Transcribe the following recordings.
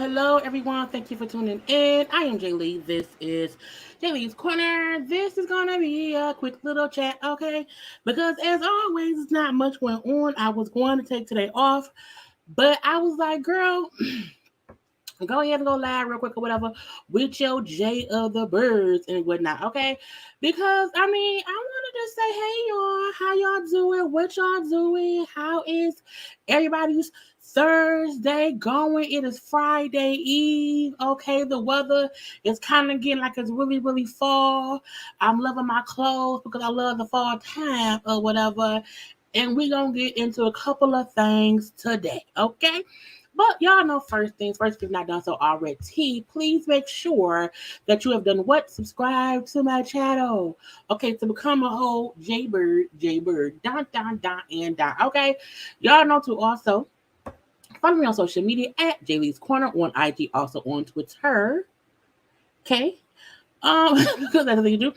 Hello, everyone. Thank you for tuning in. I am Jaylee. This is JayLeesCorner. This is going to be a quick little chat, okay? Because as always, it's not much going on. I was going to take today off, but I was like, girl, go ahead and go live real quick or whatever with your J of the Birds and whatnot, okay? Because, I want to just say, hey, y'all, how y'all doing? What y'all doing? How is everybody's Thursday going? It is Friday Eve, okay? The weather is kind of getting like it's really, really fall. I'm loving my clothes because I love the fall time or whatever. And we're going to get into a couple of things today, okay? But y'all know first things first, if you've not done so already, please make sure that you have done what? Subscribe to my channel. Okay, to become a whole JayBird, and. Okay, y'all know to also follow me on social media at JayLeesCorner on IG, also on Twitter. Okay. Because that's what you do.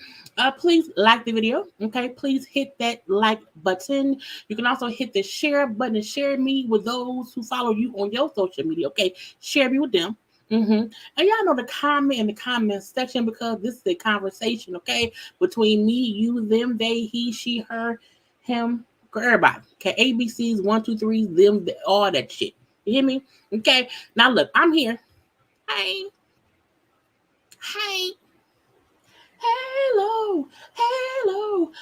Please like the video. Okay, please hit that like button. You can also hit the share button and share me with those who follow you on your social media. Okay, share me with them. And y'all know the comment in the comment section because this is a conversation, okay, between me, you, them, they, he, she, her, him, everybody. Okay, ABCs, 1, 2, 3, them, all that shit. You hear me? Okay, now look, I'm here. Hey. Hello,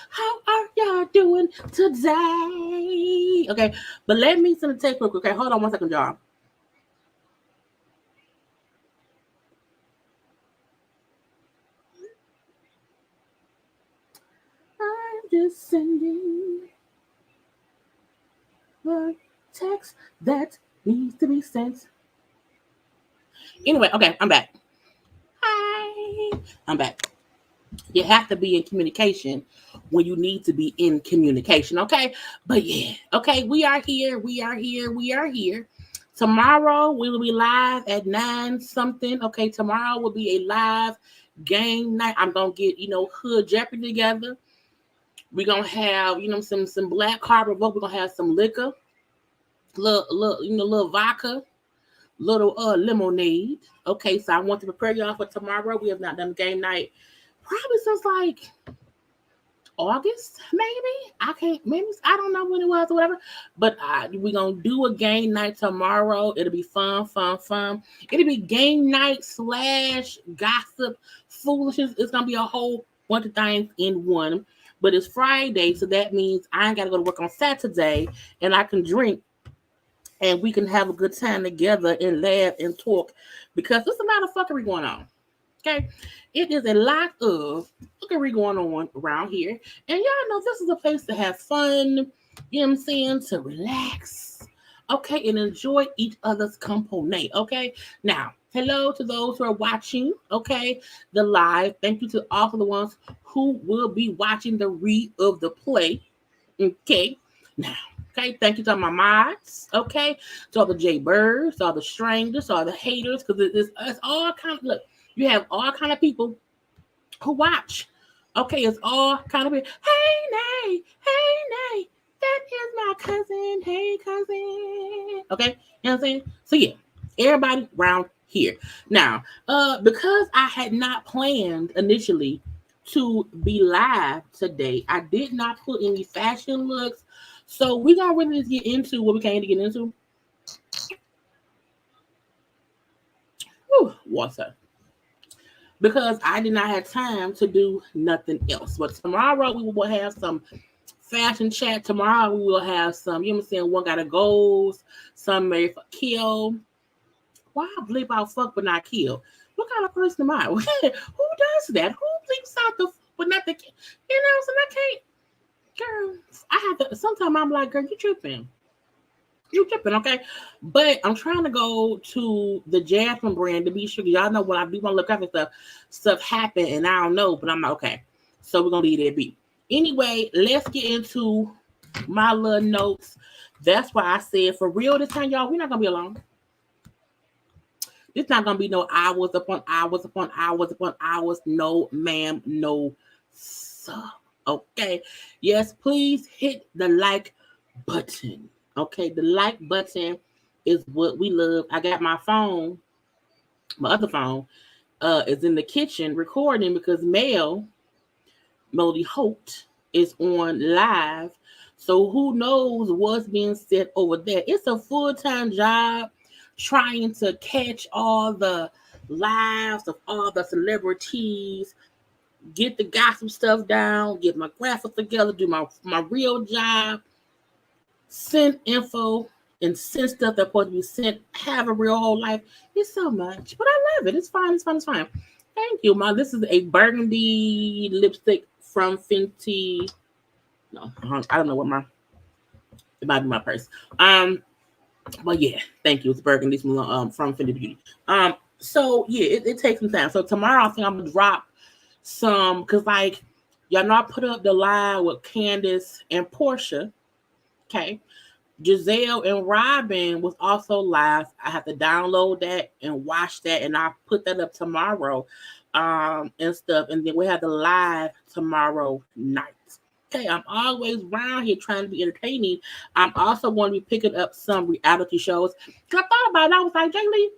how are y'all doing today? Okay, but let me send a take real quick. Okay, hold on 1 second, y'all. I'm just sending the text that needs to be sent. Anyway, okay, I'm back. Hi, I'm back. You have to be in communication when you need to be in communication, okay? But yeah, okay, we are here. Tomorrow we will be live at 9 something. Okay, tomorrow will be a live game night. I'm gonna get Hood Jeopardy together. We're gonna have some black carpet vote. We're gonna have some liquor, little vodka, little lemonade. Okay, so I want to prepare y'all for tomorrow. We have not done game night probably since like August, maybe. I don't know when it was or whatever. But we're going to do a game night tomorrow. It'll be fun. It'll be game night / gossip, foolishness. It's going to be a whole bunch of things in one. But it's Friday, so that means I ain't got to go to work on Saturday, and I can drink, and we can have a good time together and laugh and talk because there's a lot of fuckery going on. Okay, it is a lot of cookery going on around here, and y'all know this is a place to have fun. You know what I'm saying? To relax, okay, and enjoy each other's company. Okay, now hello to those who are watching. Okay, the live. Thank you to all of the ones who will be watching the read of the play. Okay, now. Okay, thank you to all my mods. Okay, to all the JayBirds, to all the strangers, to all the haters, because it's all kind of look. You have all kind of people who watch. Okay, it's all kind of hey Nay, hey Nay, that is my cousin. Hey cousin. Okay, you know what I'm saying? So yeah, everybody around here. Now, because I had not planned initially to be live today, I did not put any fashion looks. So we're gonna really just get into what we came to get into. Whew, water. Because I did not have time to do nothing else. But tomorrow we will have some fashion chat. Tomorrow we will have some, you know what I'm saying, one got a goals, some made for kill. Why bleep out fuck but not kill? What kind of person am I? Who does that? Who bleeps out the but not the kill? You know, so I can't, girl. I have to, sometimes I'm like, girl, you tripping. You tripping, okay? But I'm trying to go to the Jasmine brand to be sure. Y'all know when I do want to look after stuff happen, and I don't know, but I'm like, okay. So we're gonna leave that be. Anyway, let's get into my little notes. That's why I said for real this time, y'all, we're not gonna be alone. It's not gonna be no hours upon hours upon hours upon hours. No, ma'am, no, sir. Okay. Yes, please hit the like button. Okay, the like button is what we love. I got my phone, my other phone, is in the kitchen recording because Melody Holt, is on live. So who knows what's being said over there? It's a full-time job trying to catch all the lives of all the celebrities, get the gossip stuff down, get my graphics together, do my real job, send info and send stuff that's supposed to be sent, have a real whole life. It's so much, but I love it. It's fine. It's fine. It's fine. Thank you, Mom. This is a burgundy lipstick from Fenty. No, I don't know what it might be my purse. But yeah, thank you. It's burgundy from Fenty Beauty. So yeah, it takes some time. So tomorrow I think I'm gonna drop some because like y'all know I put up the live with Candace and Portia. Okay. Giselle and Robin was also live. I have to download that and watch that, and I'll put that up tomorrow, and stuff. And then we have the live tomorrow night. Okay, I'm always around here trying to be entertaining. I'm also going to be picking up some reality shows. Cause I thought about it, I was like, Jaylee,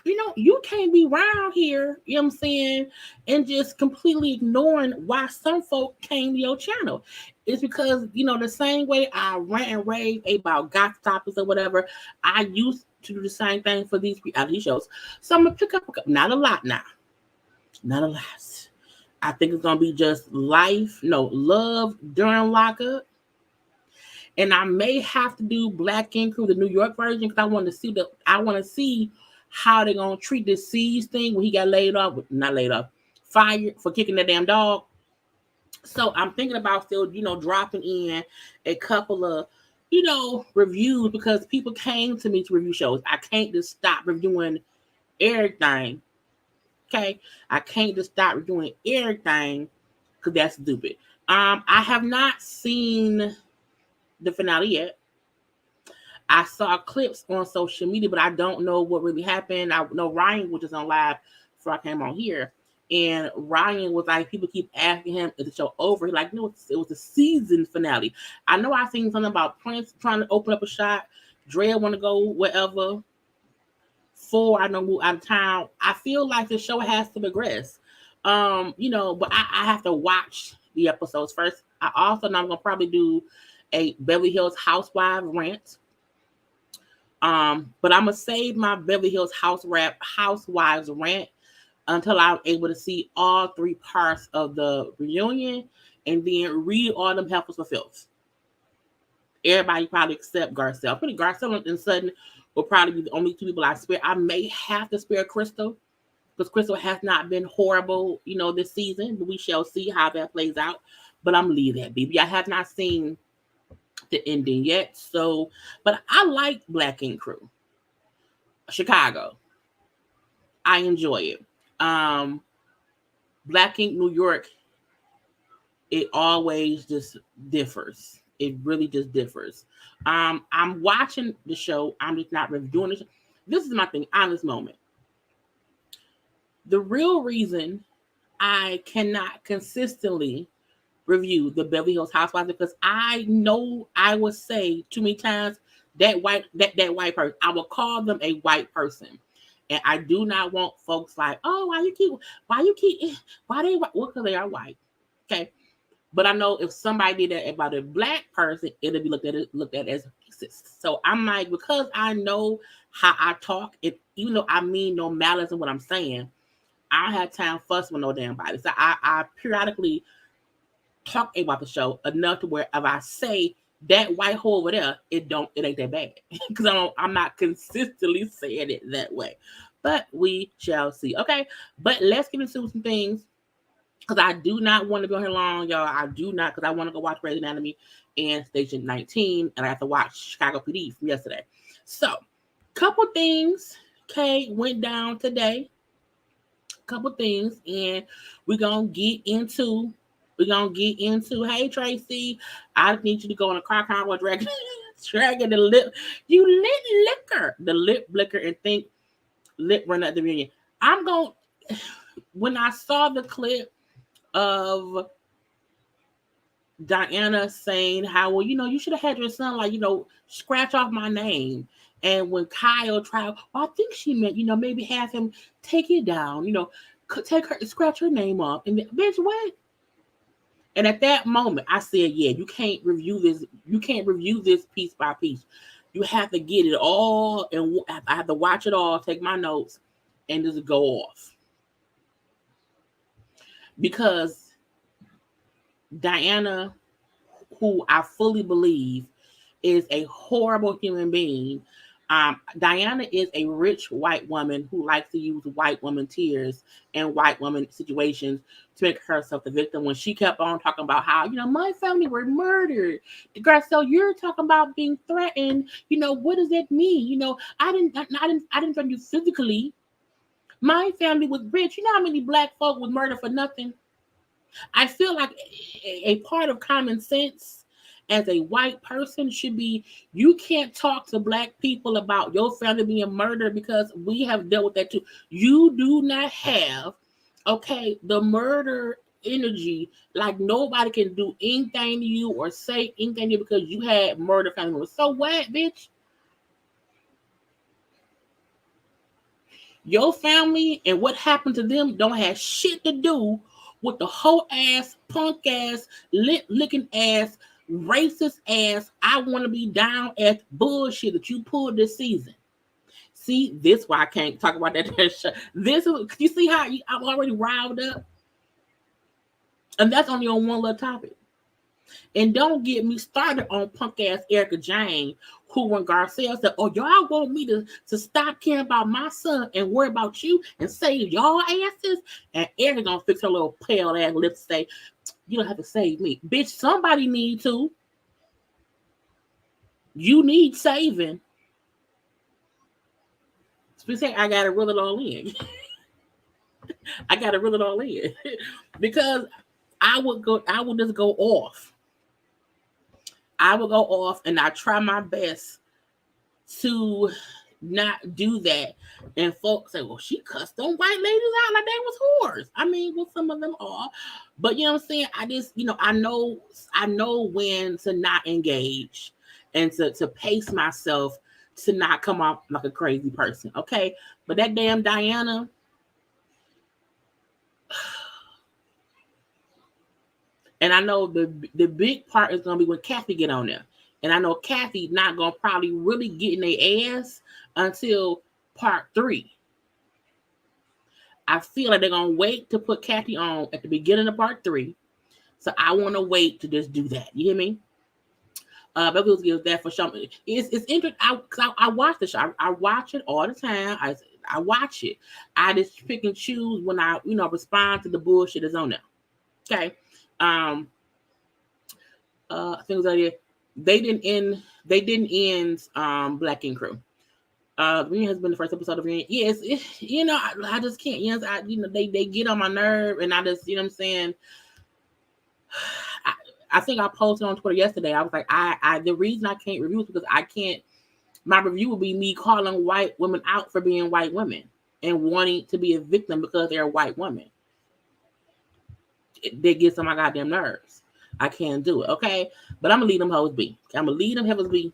you know, you can't be around here, you know what I'm saying, and just completely ignoring why some folk came to your channel. It's because, you know, the same way I rant and rave about gossip topics or whatever, I used to do the same thing for these reality shows. So I'm going to pick up, not a lot now, not a lot. I think it's going to be just love during lockup. And I may have to do Black Ink Crew, the New York version, because I want to see how they're gonna treat this C's thing when he got fired for kicking that damn dog. So I'm thinking about still, dropping in a couple of, reviews because people came to me to review shows. I can't just stop reviewing everything. Okay, I can't just stop reviewing everything because that's stupid. I have not seen the finale yet. I saw clips on social media, but I don't know what really happened. I know Ryan was just on live before I came on here. And Ryan was like, people keep asking him, is the show over? He's like, no, it was the season finale. I know I seen something about Prince trying to open up a shop. Dre want to go wherever. I know move out of town. I feel like the show has to progress. But I have to watch the episodes first. I also know I'm going to probably do a Beverly Hills Housewives rant. But I'm gonna save my Beverly Hills Housewives rant until I'm able to see all three parts of the reunion and then read all them helpers for filth. Everybody probably except Garcelle. I think Garcelle and Sutton will probably be the only two people I spare. I may have to spare Crystal because Crystal has not been horrible, this season. But we shall see how that plays out. But I'm leave that, baby. I have not seen the ending yet. So, but I like Black Ink Crew, Chicago. I enjoy it. Black Ink New York, it always just differs. It really just differs. I'm watching the show. I'm just not reviewing the show. This is my thing, honest moment. The real reason I cannot consistently review the Beverly Hills Housewives because I know I would say too many times that white person. I will call them a white person. And I do not want folks like, oh, why they white? Well, because they are white. Okay. But I know if somebody did that about a black person, it'll be looked at as racist. So I'm like, because I know how I talk, even though I mean no malice in what I'm saying, I don't have time fuss with no damn body. So I periodically talk about the show enough to where if I say that white hole over there, it ain't that bad. Because I'm not consistently saying it that way. But we shall see. Okay. But let's get into some things. Because I do not want to be on here long, y'all. I do not, because I want to go watch Grey's Anatomy and Station 19, and I have to watch Chicago PD from yesterday. So, couple things, went down today. Couple things, and we're gonna get into. Hey Tracy, I need you to go in a car convo dragging the lip. You the lip blicker, and think lip run at the reunion. When I saw the clip of Diana saying how, well, you should have had your son, like, scratch off my name. And when Kyle tried, well, I think she meant, maybe have him take it down, scratch her name off. And bitch, what? And at that moment, I said, yeah, you can't review this. You can't review this piece by piece. You have to get it all, and I have to watch it all, take my notes, and just go off. Because Diana, who I fully believe is a horrible human being, Diana is a rich white woman who likes to use white woman tears and white woman situations to make herself the victim. When she kept on talking about how, my family were murdered. The girl, so you're talking about being threatened. What does that mean? I didn't threaten you physically. My family was rich. You know how many black folk was murdered for nothing? I feel like a part of common sense as a white person should be, you can't talk to black people about your family being murdered, because we have dealt with that too. You do not have, the murder energy, like nobody can do anything to you or say anything to you because you had murder family members. So what, bitch? Your family and what happened to them don't have shit to do with the whole ass, punk ass, lip-licking ass, racist ass, I want to be down ass bullshit that you pulled this season. See, this why I can't talk about that. This is, you see how I'm already riled up? And that's only on one little topic. And don't get me started on punk ass Erica Jane, who when Garcelle said, oh, y'all want me to stop caring about my son and worry about you and save y'all asses? And Erica gonna fix her little pale ass lips and say, you don't have to save me. Bitch, somebody need to. You need saving. I gotta reel it all in. I gotta reel it all in. Because I would just go off. I will go off, and I try my best to not do that. And folks say, well, she cussed them white ladies out like they was whores. I mean, well, some of them are. But you know what I'm saying? I just, I know when to not engage and to pace myself to not come off like a crazy person. Okay. But that damn Diana. And I know the big part is going to be when Kathy get on there. And I know Kathy not going to probably really get in their ass until part 3. I feel like they're going to wait to put Kathy on at the beginning of part 3. So I want to wait to just do that. You hear me? Beverly Hills gives that for sure. It's interesting. I watch the show. I watch it all the time. I watch it. I just pick and choose when I, respond to the bullshit that's on there. Okay. Things like that. They didn't end Black Ink Crew. Rant has been the first episode of Rant. Yes, I just can't. They get on my nerve, and I just, what I'm saying. I think I posted on Twitter yesterday. I was like, the reason I can't review is because I can't. My review would be me calling white women out for being white women and wanting to be a victim because they're a white woman. That gets on my goddamn nerves. I can't do it. Okay, but I'm gonna leave them hoes be. I'm gonna leave them heavens be.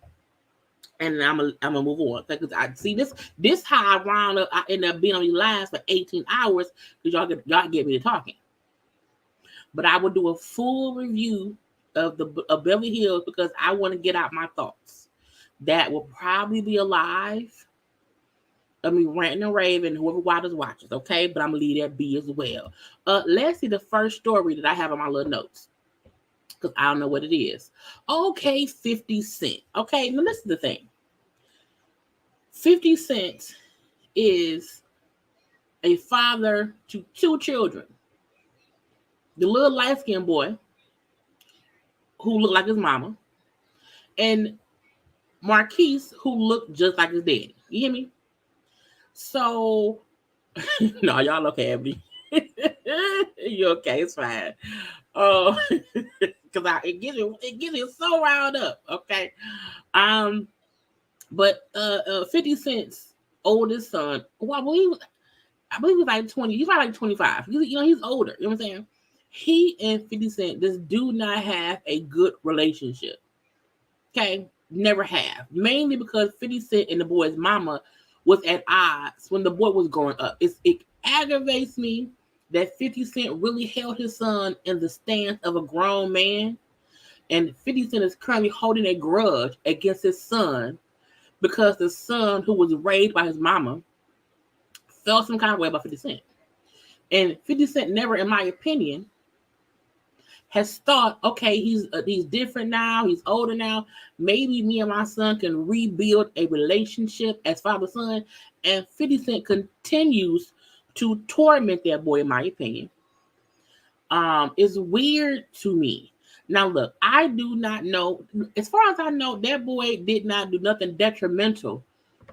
And I'm gonna move on because I see this how I wound up. I end up being on these lives for 18 hours because y'all get me to talking. But I will do a full review of Beverly Hills because I want to get out my thoughts. That will probably be alive. I mean, ranting and raving, whoever watches, okay? But I'm gonna leave that be as well. Let's see the first story that I have on my little notes because I don't know what it is. Okay, 50 Cent. Okay, now this is the thing. 50 Cent is a father to 2 children. The little light-skinned boy who looked like his mama, and Marquise who looked just like his daddy. You hear me? So, no, y'all okay, Abby? You okay? It's fine. Oh, because it gives you so riled up. Okay. But 50 Cent's oldest son, well, I believe he's like 20. He's probably like 25. He's older. You know what I'm saying? He and 50 Cent just do not have a good relationship. Okay? Never have. Mainly because 50 Cent and the boy's mama was at odds when the boy was growing up. It aggravates me that 50 Cent really held his son in the stance of a grown man. And 50 Cent is currently holding a grudge against his son because the son who was raised by his mama felt some kind of way about 50 Cent. And 50 Cent never, in my opinion, has thought, okay, he's different now, he's older now. Maybe me and my son can rebuild a relationship as father-son. And 50 Cent continues to torment that boy, in my opinion. It's weird to me. Now, look, I do not know. As far as I know, that boy did not do nothing detrimental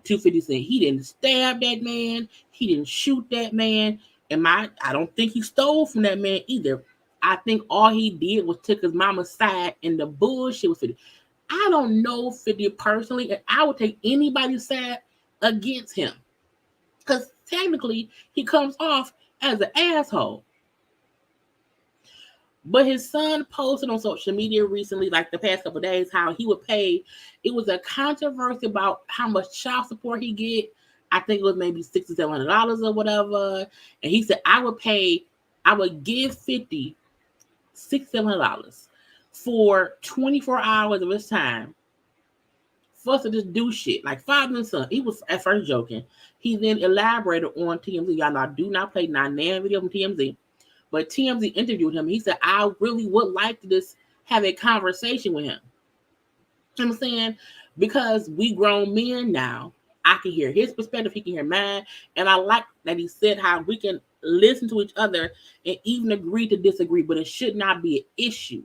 to 50 Cent. He didn't stab that man. He didn't shoot that man. I don't think he stole from that man either. I think all he did was took his mama's side and the bullshit with 50. I don't know 50 personally, and I would take anybody's side against him. Because technically, he comes off as an asshole. But his son posted on social media recently, like the past couple of days, how he would pay. It was a controversy about how much child support he get. I think it was maybe $600-$700 or whatever. And he said, I would give 50 $600-$700 for 24 hours of his time for us to just do shit like father and son. He was at first joking. He then elaborated on TMZ. Y'all know I do not play non-nan video from TMZ, but TMZ interviewed him. He said, I really would like to just have a conversation with him. You know what I'm saying? Because we grown men now. I can hear his perspective. He can hear mine. And I like that he said how we can listen to each other and even agree to disagree, but it should not be an issue.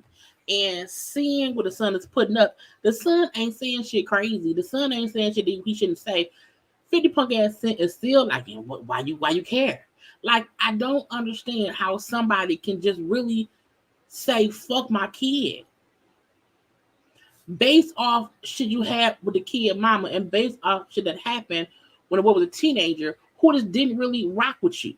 And seeing what the son is putting up, the son ain't saying shit crazy. The son ain't saying shit that he shouldn't say. 50 punk ass Cent is still like, why you care? Like, I don't understand how somebody can just really say fuck my kid based off shit you had with the kid mama and based off shit that happened when the boy was a teenager who just didn't really rock with you.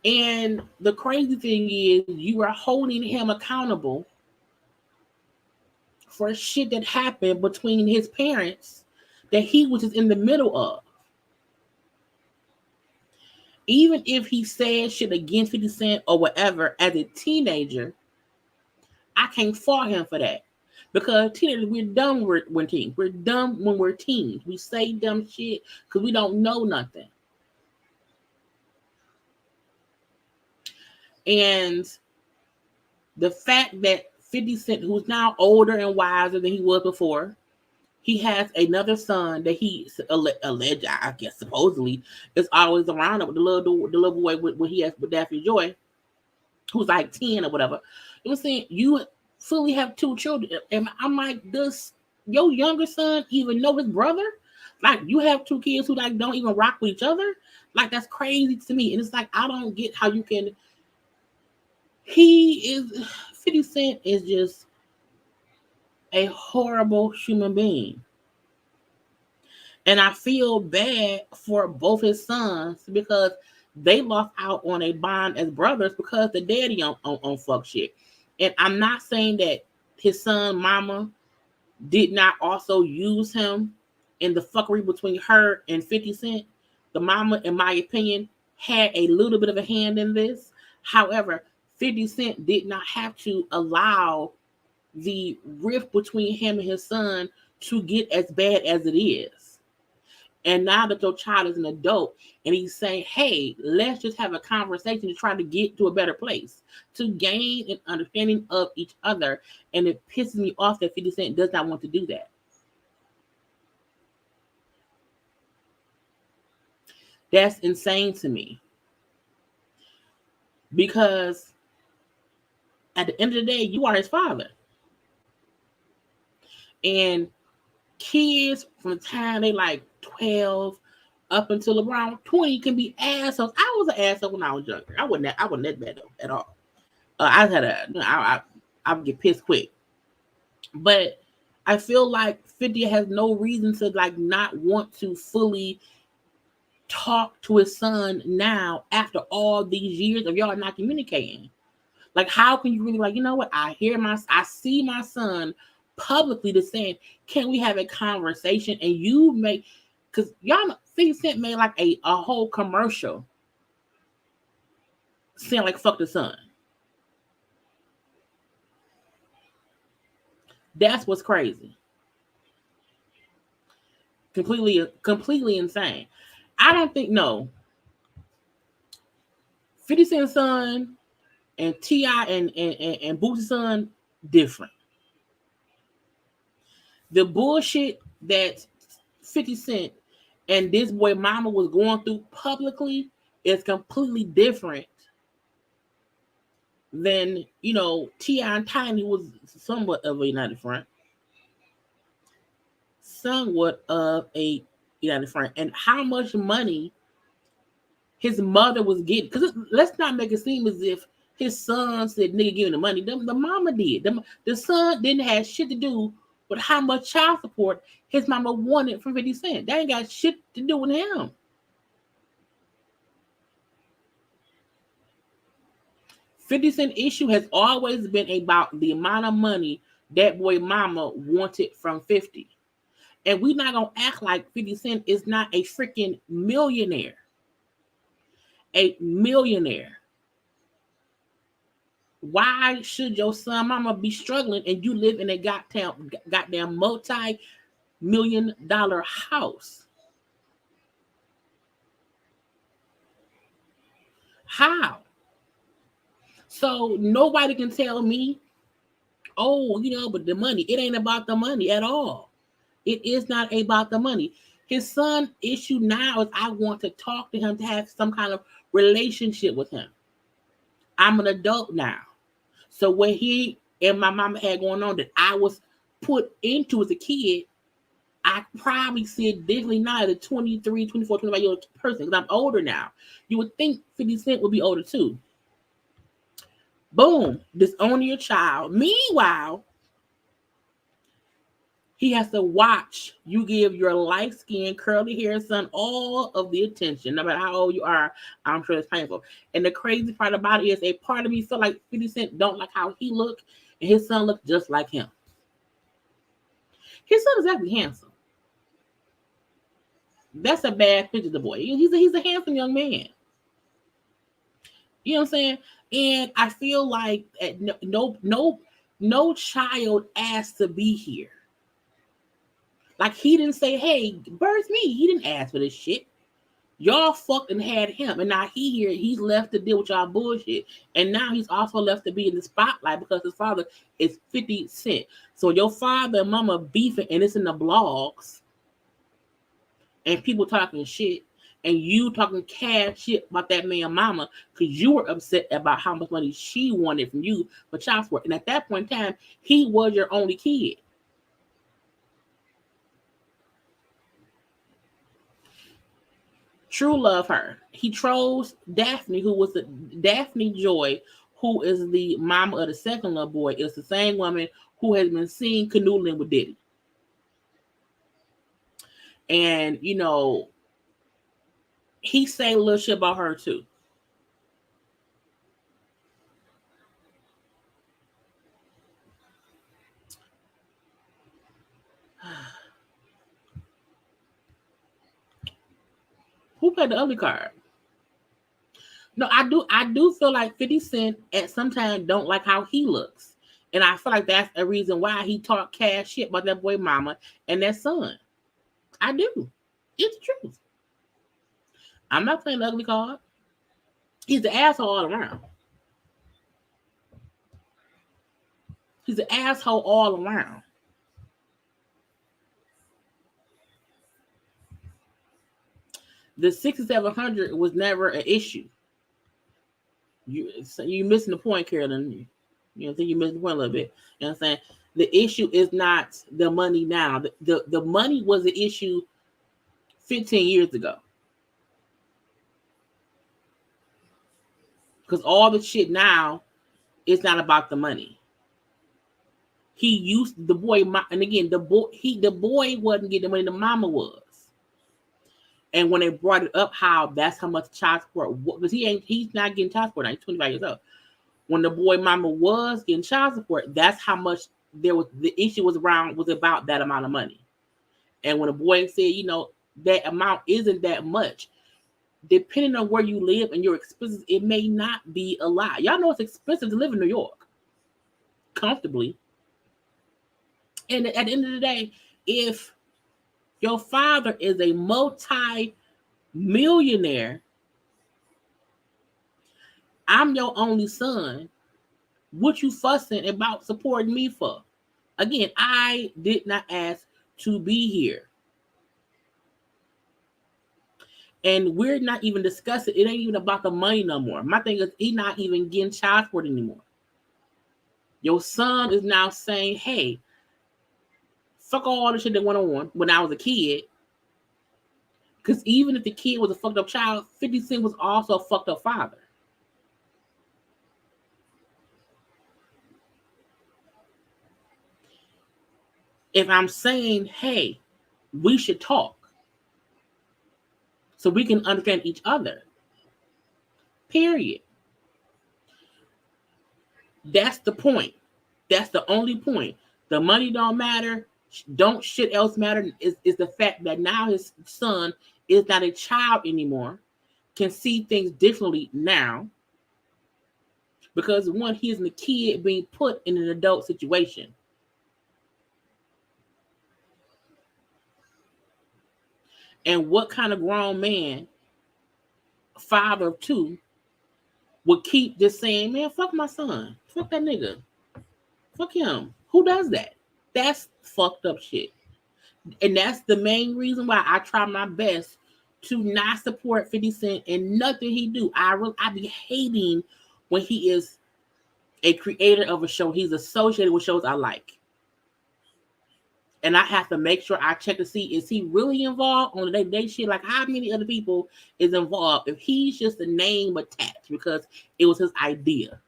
And the crazy thing is you are holding him accountable for shit that happened between his parents that he was just in the middle of. Even if he said shit against 50 Cent or whatever as a teenager, I can't fault him for that. Because teenagers, we're dumb when teens. We're dumb when we're teens. We say dumb shit because we don't know nothing. And the fact that 50 Cent, who's now older and wiser than he was before, he has another son that he alleged, I guess, supposedly, is always around with the little boy with he has with Daffy Joy, who's like 10 or whatever. You know what I'm saying? You fully have two children. And I'm like, does your younger son even know his brother? Like, you have two kids who like don't even rock with each other? Like, that's crazy to me. And it's like, I don't get how you can. 50 Cent is just a horrible human being. And I feel bad for both his sons because they lost out on a bond as brothers because the daddy on fuck shit. And I'm not saying that his son mama did not also use him in the fuckery between her and 50 Cent. The mama, in my opinion, had a little bit of a hand in this. However, 50 Cent did not have to allow the rift between him and his son to get as bad as it is. And now that your child is an adult and he's saying, hey, let's just have a conversation to try to get to a better place, to gain an understanding of each other. And it pisses me off that 50 Cent does not want to do that. That's insane to me. Because at the end of the day, you are his father. And kids from the time they like 12 up until around 20 can be assholes. I was an asshole when I was younger. I wasn't that bad at all. I had I would get pissed quick. But I feel like 50 has no reason to like not want to fully talk to his son now after all these years of y'all not communicating. Like, how can you really like, you know what? I see my son publicly just saying, can we have a conversation? And you make, because y'all know 50 Cent made like a whole commercial saying like fuck the son. That's what's crazy. Completely insane. I don't think, no. 50 Cent's son and T.I. and Boosie's son, different. The bullshit that 50 Cent and this boy mama was going through publicly is completely different than, you know, T.I. and Tiny was somewhat of a united front. And how much money his mother was getting. Because let's not make it seem as if his son said, nigga, give me the money. The mama did. The son didn't have shit to do with how much child support his mama wanted from 50 Cent. That ain't got shit to do with him. $50 issue has always been about the amount of money that boy mama wanted from 50. And we're not going to act like 50 Cent is not a freaking millionaire. A millionaire. Why should your son mama be struggling and you live in a goddamn multi-million-dollar house? How? So nobody can tell me, oh, you know, but the money, it ain't about the money at all. It is not about the money. His son issue now is I want to talk to him, to have some kind of relationship with him. I'm an adult now. So what he and my mama had going on that I was put into as a kid, I probably see it differently now as a 23, 24, 25-year-old person because I'm older now. You would think 50 Cent would be older too. Boom, disown your child. Meanwhile, he has to watch you give your light-skinned, curly-haired son all of the attention, no matter how old you are. I'm sure it's painful. And the crazy part about it is a part of me feel like 50 Cent don't like how he look, and his son look just like him. His son is actually handsome. That's a bad picture of the boy. He's a handsome young man. You know what I'm saying? And I feel like no child asked to be here. Like, he didn't say, hey, birth me. He didn't ask for this shit. Y'all fucked and had him, and now he's left to deal with y'all bullshit, and now he's also left to be in the spotlight because his father is 50 Cent. So your father and mama beefing, and it's in the blogs, and people talking shit, and you talking cash shit about that man mama because you were upset about how much money she wanted from you for child support, and at that point in time, he was your only kid. True love her. He chose Daphne, who was the Daphne Joy, who is the mama of the second little boy, is the same woman who has been seen canoodling with Diddy. And he say a little shit about her too. Who played the ugly card? No, I do feel like 50 Cent at sometimes don't like how he looks. And I feel like that's a reason why he talked cash shit about that boy mama and that son. I do. It's the truth. I'm not playing the ugly card. He's the asshole all around. He's an asshole all around. The 6700 was never an issue. You missing the point, Carolyn. I think you missing the point a little bit. You know what I'm saying? The issue is not the money now. The money was the issue 15 years ago. Because all the shit now is not about the money. He used the boy, and again, the boy wasn't getting the money, the mama was. And when they brought it up, how that's how much child support, because he's not getting child support now, he's 25 years old. When the boy mama was getting child support, that's how much the issue was about that amount of money. And when the boy said, that amount isn't that much, depending on where you live and your expenses, it may not be a lot. Y'all know it's expensive to live in New York comfortably. And at the end of the day, if your father is a multi-millionaire, I'm your only son, what you fussing about supporting me for? Again, I did not ask to be here. And we're not even discussing, it ain't even about the money no more. My thing is, he's not even getting child support anymore. Your son is now saying, hey, fuck all the shit that went on when I was a kid. Because even if the kid was a fucked up child, 50 Cent was also a fucked up father. If I'm saying, hey, we should talk so we can understand each other, period. That's the point. That's the only point. The money don't matter. Don't shit else matter is the fact that now his son is not a child anymore, can see things differently now, because one, he isn't a kid being put in an adult situation. And what kind of grown man, father of two, would keep just saying, man, fuck my son. Fuck that nigga. Fuck him. Who does that? That's fucked up shit. And that's the main reason why I try my best to not support 50 Cent and nothing he do. I be hating when he is a creator of a show. He's associated with shows I like. And I have to make sure I check to see, is he really involved on the day-to-day shit? Like, how many other people is involved? If he's just a name attached because it was his idea.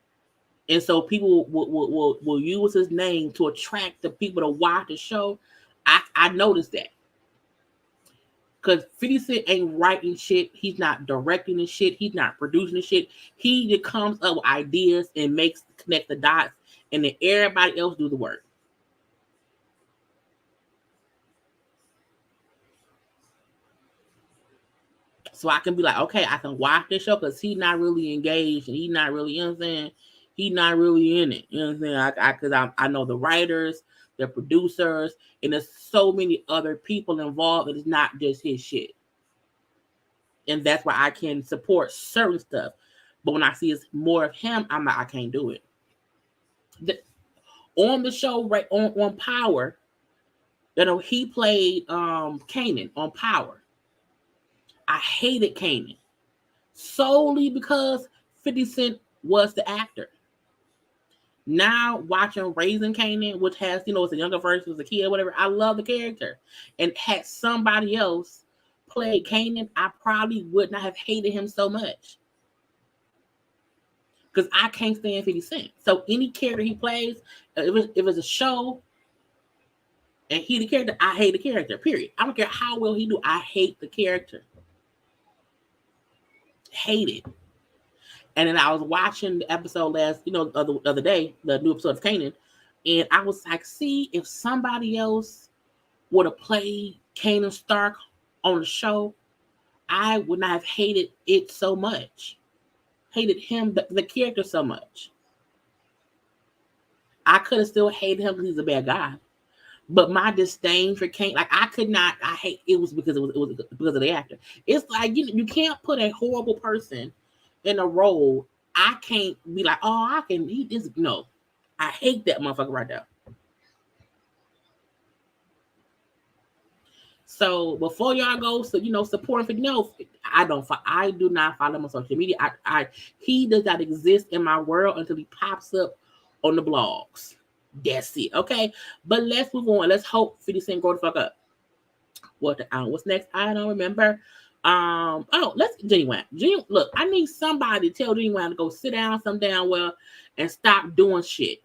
And so people will use his name to attract the people to watch the show. I noticed that. Because 50 Cent ain't writing shit. He's not directing the shit. He's not producing the shit. He just comes up with ideas and connect the dots. And then everybody else do the work. So I can be like, okay, I can watch this show because he's not really engaged and he's not really, you know what I'm saying? He's not really in it. You know what I'm saying? Because I know the writers, the producers, and there's so many other people involved that it's not just his shit. And that's why I can support certain stuff. But when I see it's more of him, I'm like, I can't do it. On the show, right on Power, he played Kanan on Power. I hated Kanan solely because 50 Cent was the actor. Now watching Raising Kanan, which has, it's a younger version, was a kid or whatever, I love the character. And had somebody else played Kanan, I probably would not have hated him so much. Because I can't stand 50 Cent. So any character he plays, if it's a show and he the character, I hate the character, period. I don't care how well he do, I hate the character. Hate it. And then I was watching the episode the other day, the new episode of Kanan, and I was like, see, if somebody else would have played Kanan Stark on the show, I would not have hated it so much. Hated him, the character, so much. I could have still hated him because he's a bad guy. But my disdain for Kanan, like I could not, I hate it was because it was because of the actor. It's like you can't put a horrible person in a role. I can't be like, oh, I can eat this. No. I hate that motherfucker right there. So before y'all go, supporting for I do not follow him on social media. He does not exist in my world until he pops up on the blogs. That's it. Okay. But let's move on. Let's hope 50 Cent grow the fuck up. What's next? I don't remember. Let's Genuine. Look, I need somebody to tell Genuine to go sit down some damn well and stop doing shit.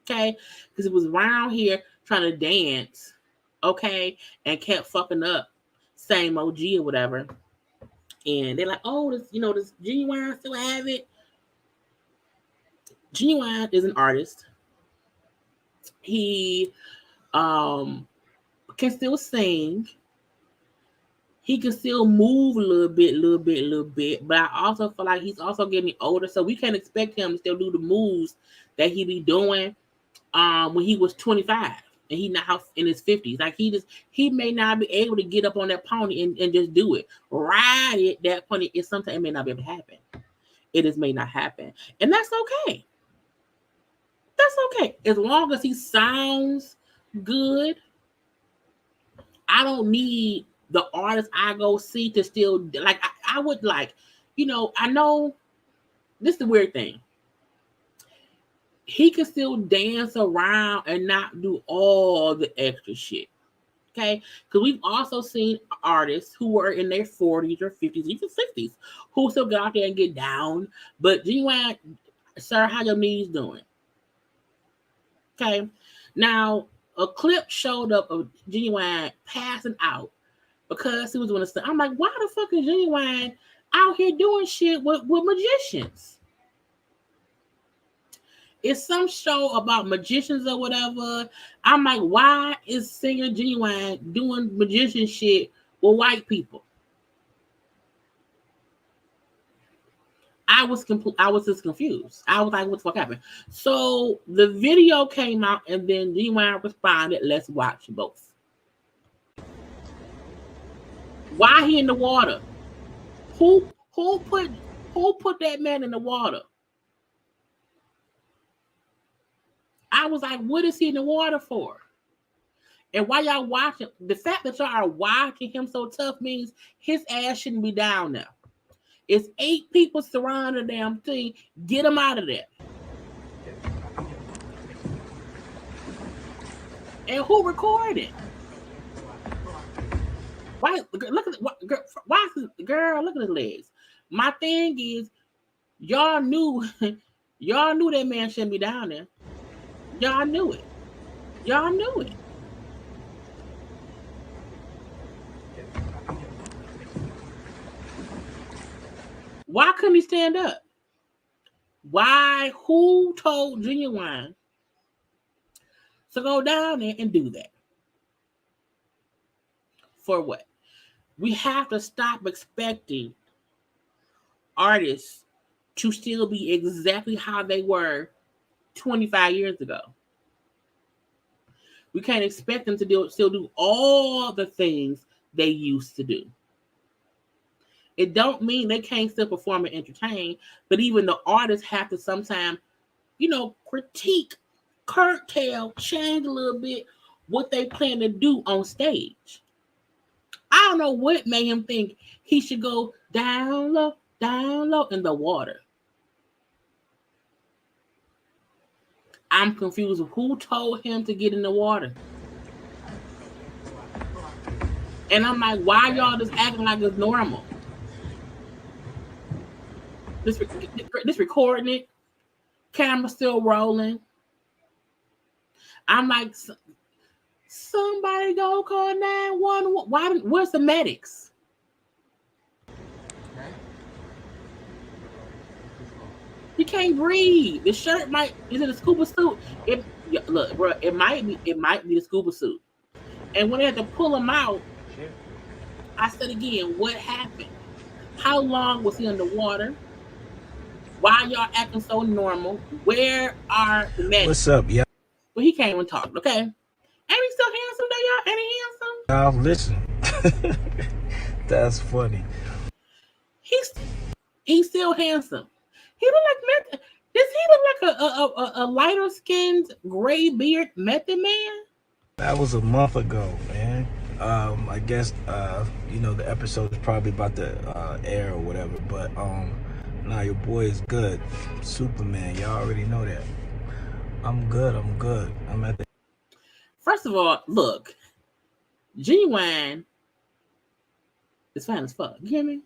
Okay? Because it was around here trying to dance, okay, and kept fucking up. Same OG or whatever. And they're like, oh, this Genuine still have it. Genuine is an artist. He can still sing. He can still move a little bit. But I also feel like he's also getting older, so we can't expect him to still do the moves that he be doing when he was 25 and he now in his 50s. Like he may not be able to get up on that pony and just do it. Ride it. That pony is something it may not be able to happen. It just may not happen. And that's okay. That's okay. As long as he sounds good, I don't need the artist I go see to still, like, I would like, I know this is the weird thing. He can still dance around and not do all the extra shit. Okay? Because we've also seen artists who were in their 40s or 50s, even 60s, who still go out there and get down. But Genuine, sir, how your knees doing? Okay? Now, a clip showed up of Genuine passing out because he was doing stuff. I'm like, why the fuck is Genuine out here doing shit with magicians? It's some show about magicians or whatever. I'm like, why is singer Genuine doing magician shit with white people? I was just confused. I was like, what the fuck happened? So the video came out and then Genuine responded, let's watch both. Why he in the water? Who put that man in the water? I was like, what is he in the water for? And while y'all watching, the fact that y'all are watching him so tough means his ass shouldn't be down there. It's 8 people surrounding the damn thing. Get him out of there. And who recorded? Why? Look at why is this girl? Look at his legs. My thing is, y'all knew that man shouldn't be down there. Y'all knew it. Y'all knew it. Why couldn't he stand up? Why? Who told Genuine to go down there and do that? For what? We have to stop expecting artists to still be exactly how they were 25 years ago. We can't expect them to still do all the things they used to do. It don't mean they can't still perform and entertain, but even the artists have to sometimes, critique, curtail, change a little bit what they plan to do on stage. I don't know what made him think he should go down low in the water. I'm confused with who told him to get in the water. And I'm like, why y'all just acting like it's normal? This recording it, camera still rolling. I'm like, somebody go call 911. Why? Where's the medics? You can't breathe. The shirt is it a scuba suit? Look, bro, it might be a scuba suit. And when they had to pull him out, I said again, what happened? How long was he underwater? Why y'all acting so normal? Where are the medics? What's up, y'all? Well, he came and talked, okay? Ain't he still handsome though, y'all? Ain't he handsome? Listen. That's funny. He's still handsome. He look like does he look like a lighter skinned gray beard Method Man? That was a month ago, man. I guess the episode is probably about to air or whatever, but nah, your boy is good. Superman, y'all already know that. I'm good. I'm at the. First of all, look, Genuine is fine as fuck. You hear me?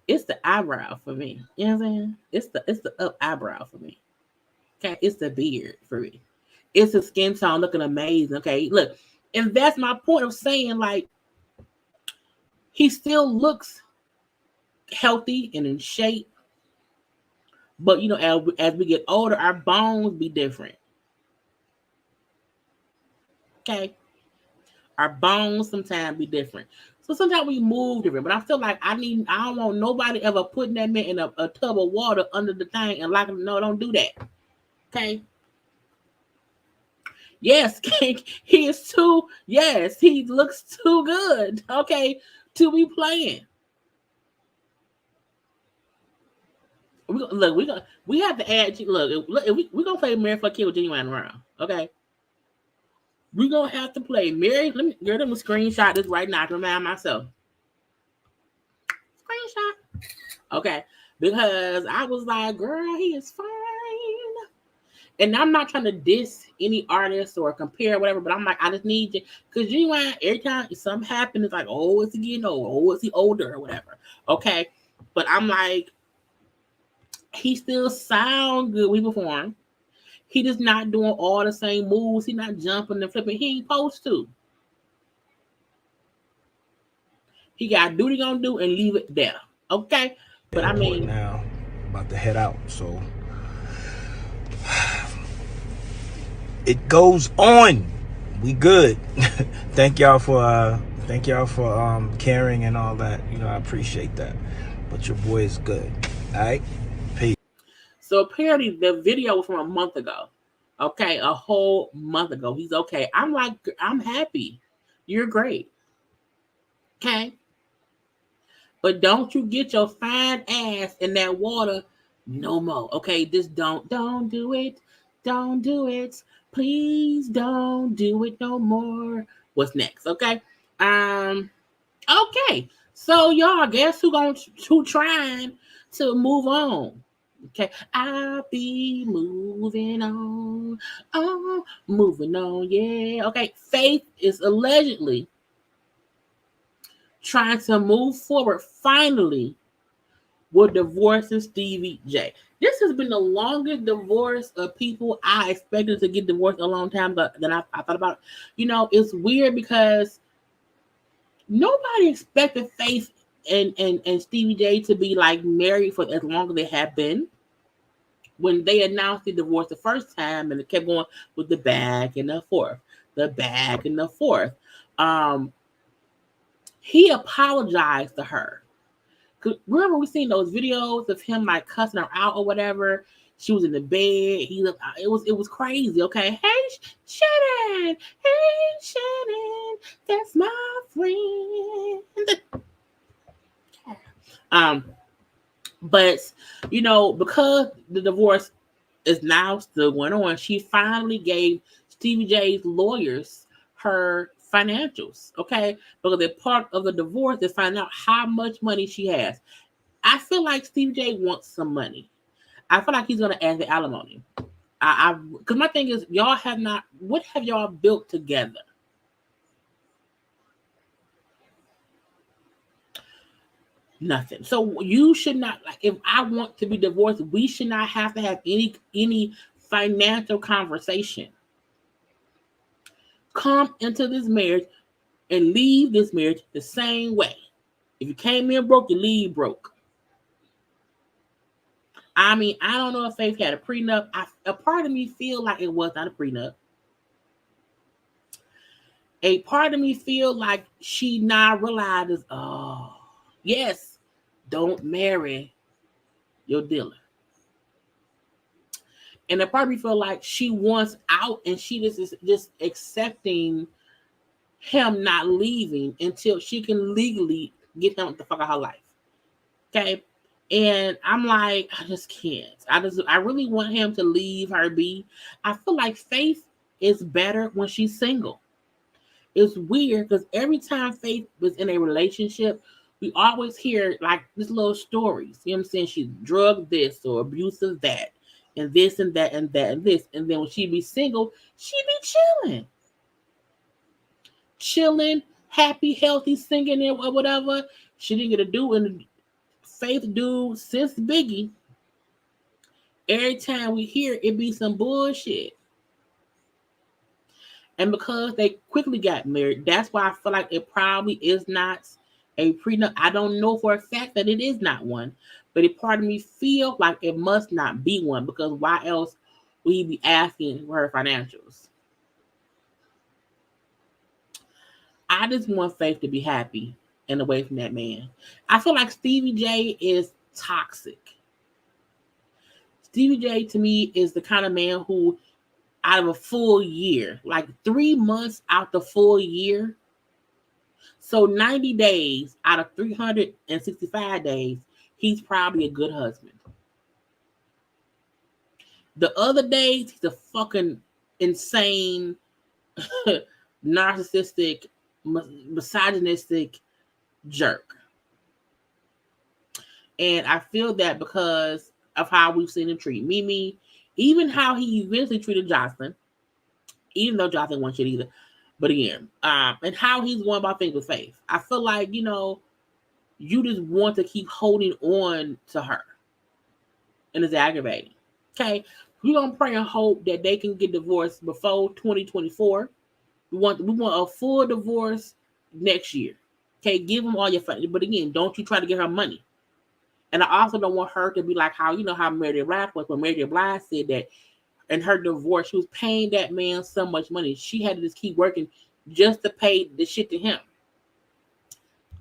It's the eyebrow for me. You know what I'm saying? It's the up eyebrow for me. Okay, it's the beard for me. It's the skin tone looking amazing. Okay, look, and that's my point of saying, like, he still looks healthy and in shape. But as we get older, our bones be different. Okay, our bones sometimes be different. So sometimes we move different, but I feel like I don't want nobody ever putting that man in a tub of water under the thing and like, no, don't do that. Okay. Yes, he is too. Yes, he looks too good. Okay, to be playing. We have to add. Look, we're gonna play Mary Fuck Kill with Genuine around. Okay. We're gonna have to play Mary. Let me screenshot this right now to remind myself. Screenshot. Okay. Because I was like, girl, he is fine. And I'm not trying to diss any artist or compare or whatever, but I'm like, I just need you. Because Genuine, every time something happens, it's like, oh, is he getting old? Oh, is he older or whatever? Okay. But I'm like, he still sound good when he perform. He just not doing all the same moves. He not jumping and flipping. He ain't supposed to. He got to do what he gonna do and leave it there. Okay? But I mean, now about to head out, so it goes on. We good. Thank y'all for caring and all that. I appreciate that. But your boy is good. All right? Peace. So apparently the video was from a month ago. Okay, a whole month ago. He's okay. I'm like, I'm happy. You're great. Okay? But don't you get your fine ass in that water no more. Okay, just don't do it. Don't do it. Please don't do it no more. What's next? Okay. Okay. So y'all, guess who trying to move on? Okay, I'll be moving on. Oh, moving on. Yeah. Okay. Faith is allegedly trying to move forward finally with divorcing Stevie J. This has been the longest divorce of people I expected to get divorced a long time than I thought about. It's weird because nobody expected Faith and Stevie J to be like married for as long as they have been. When they announced the divorce the first time, and it kept going with the back and the forth, he apologized to her. Remember, we seen those videos of him like cussing her out or whatever. She was in the bed. It was crazy. Okay, hey Shannon, that's my friend. Um, but because the divorce is now still going on, she finally gave Stevie J's lawyers her financials. Okay, because they're part of the divorce to find out how much money she has. I feel like Stevie J wants some money. I feel like he's gonna add the alimony. Because my thing is, y'all have not. What have y'all built together? Nothing. So you should not, like, if I want to be divorced, we should not have to have any financial conversation. Come into this marriage and leave this marriage the same way. If you came in broke, you leave broke. I mean, I don't know if Faith had a prenup. A part of me feel like it was not a prenup. A part of me feel like she now realizes, oh, yes, don't marry your dealer. And a part of me feel like she wants out, and she just accepting him not leaving until she can legally get him the fuck out of her life. Okay. And I'm like, I just can't. I really want him to leave her be. I feel like Faith is better when she's single. It's weird because every time Faith was in a relationship, we always hear like these little stories. You know what I'm saying? She's drugged this or abusive that, and this and that and that and this. And then when she be single, she be chilling, happy, healthy, singing it or whatever. She didn't get to do, and Faith do since Biggie. Every time we hear it be some bullshit. And because they quickly got married, that's why I feel like it probably is not a prenup. I don't know for a fact that it is not one, but a part of me feel like it must not be one, because why else would he be asking for her financials? I just want Faith to be happy and away from that man. I feel like Stevie J is toxic. Stevie J to me is the kind of man who, out of a full year, like 3 months out the full year, so 90 days out of 365 days, he's probably a good husband. The other days, he's a fucking insane, narcissistic, misogynistic jerk. And I feel that because of how we've seen him treat Mimi, even how he eventually treated Jocelyn, even though Jocelyn wasn't shit either. But again, and how he's going about things with Faith. I feel like, you just want to keep holding on to her. And it's aggravating. Okay? We're going to pray and hope that they can get divorced before 2024. We want a full divorce next year. Okay? Give them all your money. But again, don't you try to get her money. And I also don't want her to be like how Mary J. Blige was, when Mary J. Blige said that in her divorce, she was paying that man so much money. She had to just keep working just to pay the shit to him.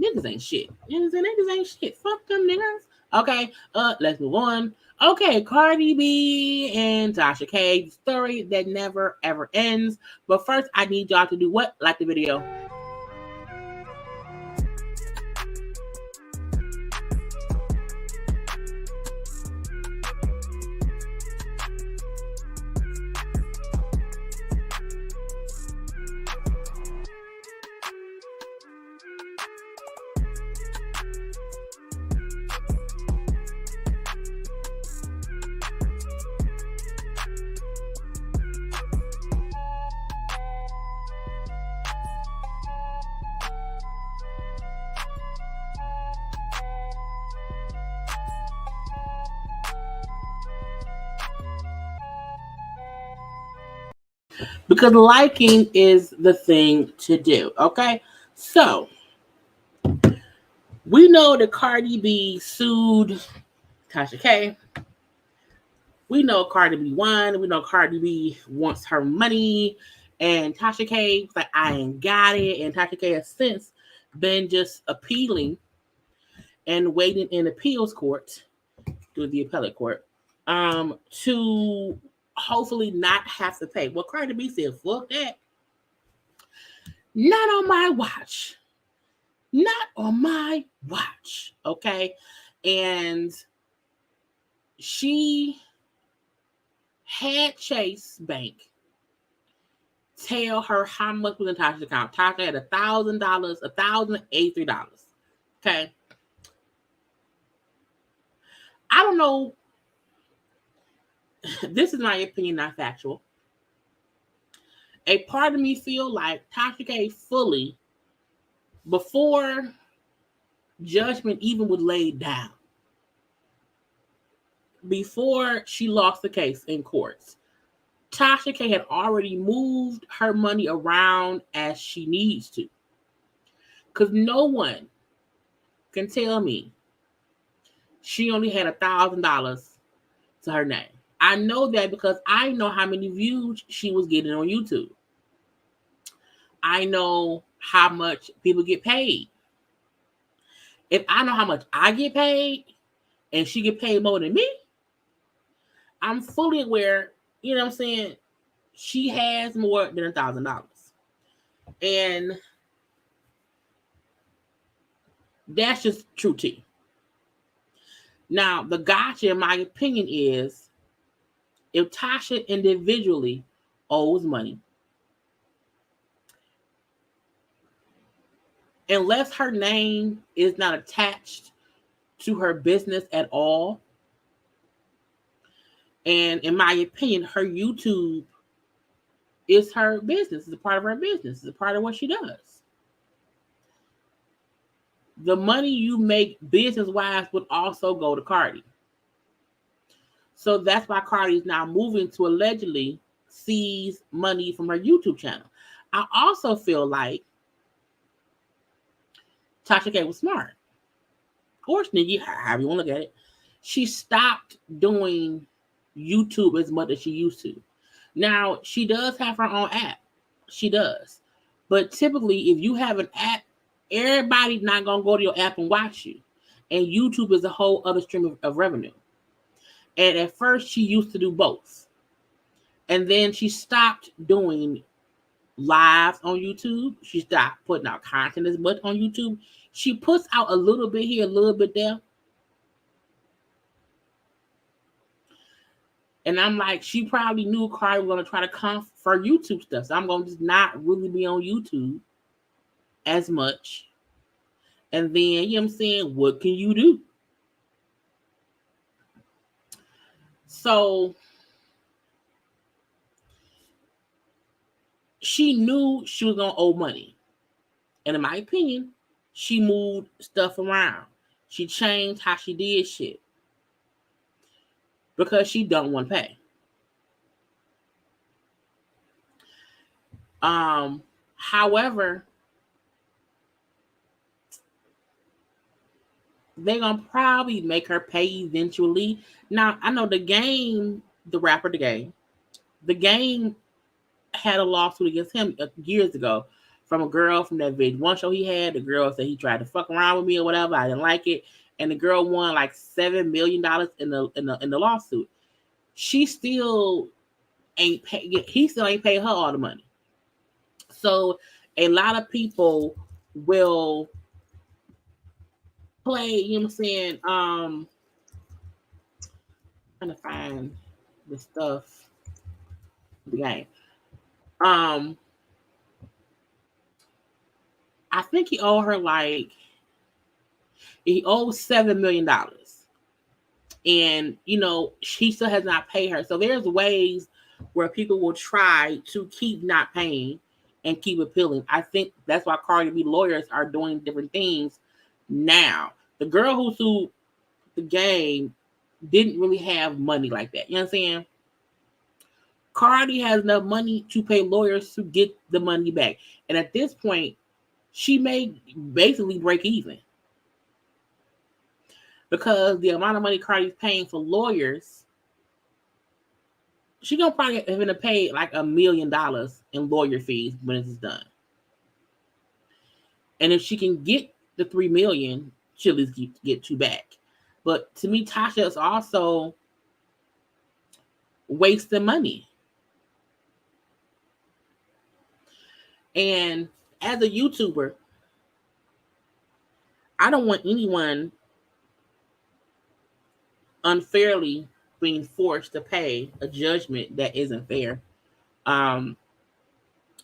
Niggas ain't shit. You know what I'm saying? Niggas ain't shit. Fuck them niggas. Okay, let's move on. Okay, Cardi B and Tasha K. Story that never ever ends. But first, I need y'all to do what? Like the video. Because liking is the thing to do. Okay, so we know that Cardi B sued Tasha K. We know Cardi B won. We know Cardi B wants her money. And Tasha K was like, I ain't got it. And Tasha K has since been just appealing and waiting in appeals court, through the appellate court, to hopefully not have to pay. Well, Cardi B said, fuck that. Not on my watch. Not on my watch. Okay. And she had Chase Bank tell her how much was in Tasha's account. Tasha had $1,000, $1,083. Okay. I don't know. This is my opinion, not factual. A part of me feel like Tasha K fully, before judgment even was laid down, before she lost the case in courts, Tasha K had already moved her money around as she needs to. Because no one can tell me she only had $1,000 to her name. I know that because I know how many views she was getting on YouTube. I know how much people get paid. If I know how much I get paid and she get paid more than me, I'm fully aware, you know what I'm saying, she has more than $1,000. And that's just true tea. Now, the gotcha, in my opinion, is if Tasha individually owes money, unless her name is not attached to her business at all, and in my opinion, her YouTube is her business. It's a part of her business. It's a part of what she does. The money you make business-wise would also go to Cardi. So that's why Cardi is now moving to allegedly seize money from her YouTube channel. I also feel like Tasha K was smart. Or sneaky, however you want to look at it. She stopped doing YouTube as much as she used to. Now, she does have her own app. She does. But typically, if you have an app, everybody's not going to go to your app and watch you. And YouTube is a whole other stream of revenue. And at first, she used to do both. And then she stopped doing lives on YouTube. She stopped putting out content as much on YouTube. She puts out a little bit here, a little bit there. And I'm like, she probably knew Cardi was going to try to come for YouTube stuff. So I'm going to just not really be on YouTube as much. And then, you know what I'm saying, what can you do? So she knew she was going to owe money. And in my opinion, she moved stuff around. She changed how she did shit. Because she don't want to pay. However, they're going to probably make her pay eventually. Now, I know the rapper The Game had a lawsuit against him years ago from a girl from that VH1 show he had. The girl said he tried to fuck around with me or whatever. I didn't like it. And the girl won like $7 million in the lawsuit. She still ain't pay. He still ain't pay her all the money. So a lot of people will play, you know what I'm saying? Trying to find the stuff. The game. I think he owed her he owes $7 million. And, you know, she still has not paid her. So there's ways where people will try to keep not paying and keep appealing. I think that's why Cardi B lawyers are doing different things now. The girl who sued The Game didn't really have money like that. You know what I'm saying? Cardi has enough money to pay lawyers to get the money back. And at this point, she may basically break even. Because the amount of money Cardi's paying for lawyers, she's gonna probably have to pay like $1 million in lawyer fees when it's done. And if she can get the $3 million, she'll at least get two back. But to me, Tasha is also wasting money. And as a YouTuber, I don't want anyone unfairly being forced to pay a judgment that isn't fair. Um,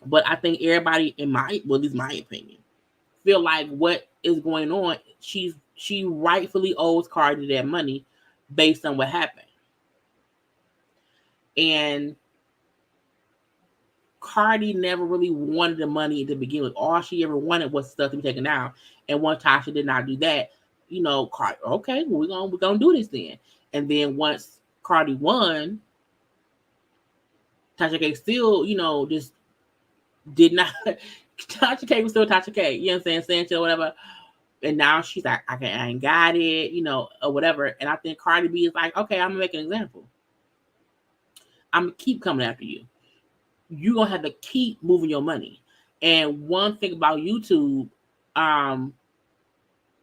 but I think everybody, well, this is my opinion, feel like what is going on, she rightfully owes Cardi that money based on what happened. And Cardi never really wanted the money to begin with. All she ever wanted was stuff to be taken out. And once Tasha did not do that, Cardi, okay, well, we're gonna do this then. And then once Cardi won, Tasha K still, just did not. Tasha K was still Tasha K. You know what I'm saying? Sancho, whatever. And now she's like, I ain't got it, or whatever. And I think Cardi B is like, okay, I'm gonna make an example. I'm gonna keep coming after you. You're gonna have to keep moving your money. And one thing about YouTube,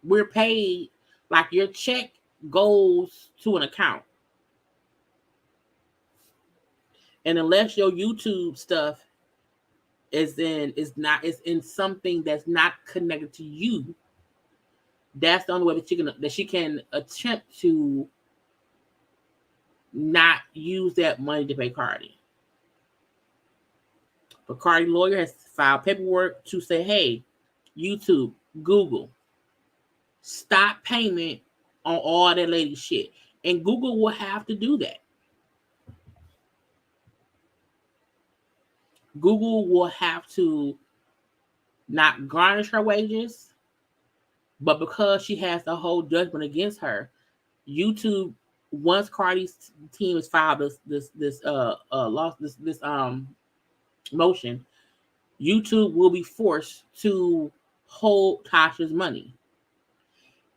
we're paid, like your check goes to an account. And unless your YouTube stuff is in something that's not connected to you, that's the only way that she can attempt to not use that money to pay Cardi. But Cardi lawyer has filed paperwork to say, hey, YouTube, Google, stop payment on all that lady shit. And Google will have to do that. Google will have to not garnish her wages, but because she has the whole judgment against her, YouTube, once Cardi's team has filed this motion, YouTube will be forced to hold Tasha's money.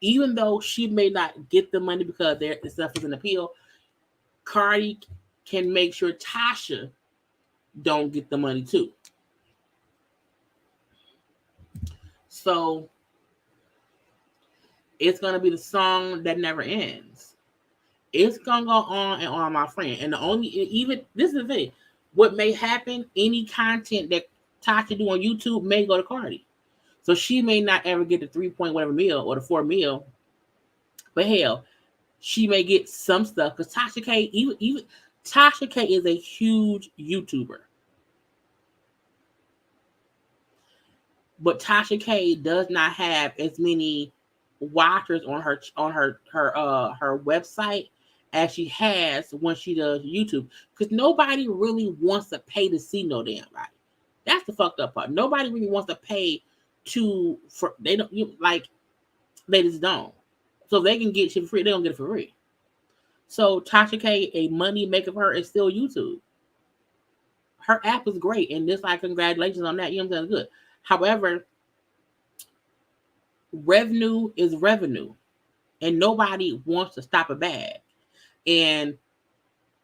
Even though she may not get the money because the stuff is an appeal, Cardi can make sure Tasha don't get the money too. So it's gonna be the song that never ends. It's gonna go on and on, my friend. And this is the thing. What may happen, any content that Tasha do on YouTube may go to Cardi. So she may not ever get the 3 point whatever meal or the 4 meal. But hell, she may get some stuff because Tasha K, even Tasha K is a huge YouTuber. But Tasha K does not have as many watchers on her website as she has when she does YouTube. Because nobody really wants to pay to see no damn body. That's the fucked up part. Nobody really wants to pay they just don't. So if they can get shit for free, they don't get it for free. So Tasha K, a money maker for her is still YouTube. Her app is great, and just like congratulations on that. You know what I'm saying? Good. However, revenue is revenue, and nobody wants to stop a bag. And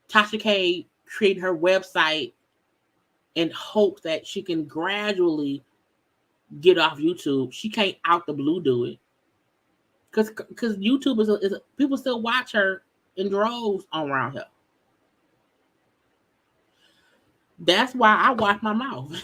Tasha K created her website in hopes that she can gradually get off YouTube. She can't out the blue do it. Because YouTube is people still watch her in droves around here. That's why I watch my mouth.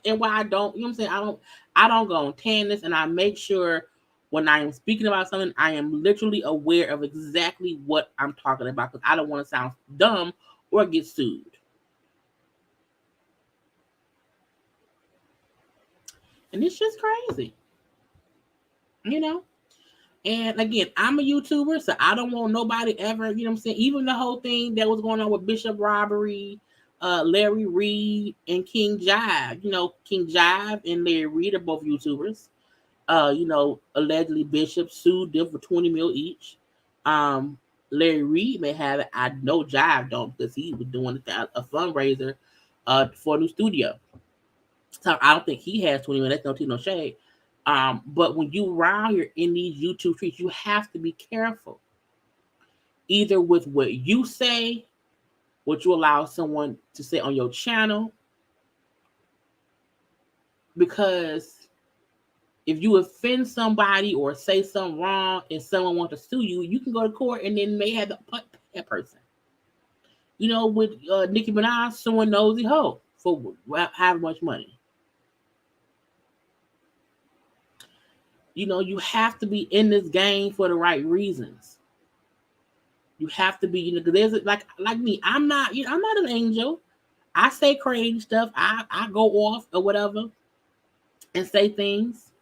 And why I don't, you know what I'm saying? I don't go on tangents, and I make sure when I am speaking about something, I am literally aware of exactly what I'm talking about, because I don't want to sound dumb or get sued. And it's just crazy. And again, I'm a YouTuber, so I don't want nobody ever, you know what I'm saying? Even the whole thing that was going on with Bishop Robbery, Larry Reed, and King Jive. King Jive and Larry Reed are both YouTubers. Allegedly Bishop sued them for 20 mil each. Larry Reed may have it. I know Jive don't, because he was doing a fundraiser for a new studio. So I don't think he has 20 mil. That's no tea, no shade. But when you around here in these YouTube streets, you have to be careful. Either with what you say, what you allow someone to say on your channel. Because if you offend somebody or say something wrong and someone wants to sue you, you can go to court and then may have to pay that person. With Nicki Minaj, someone nosy hoe for how much money. You have to be in this game for the right reasons. You have to be, because there's like me. I'm not, I'm not an angel. I say crazy stuff. I go off or whatever and say things,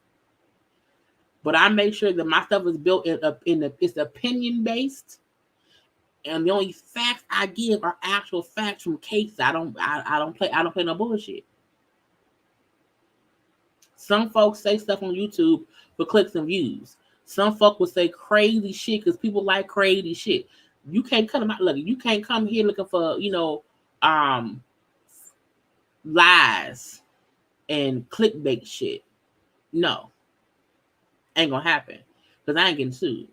but I make sure that my stuff is built it's opinion based, and the only facts I give are actual facts from cases. I don't play no bullshit. Some folks say stuff on YouTube for clicks and views. Some folk will say crazy shit because people like crazy shit. You can't come out looking. You can't come here looking for lies and clickbait shit. No, ain't gonna happen because I ain't getting sued.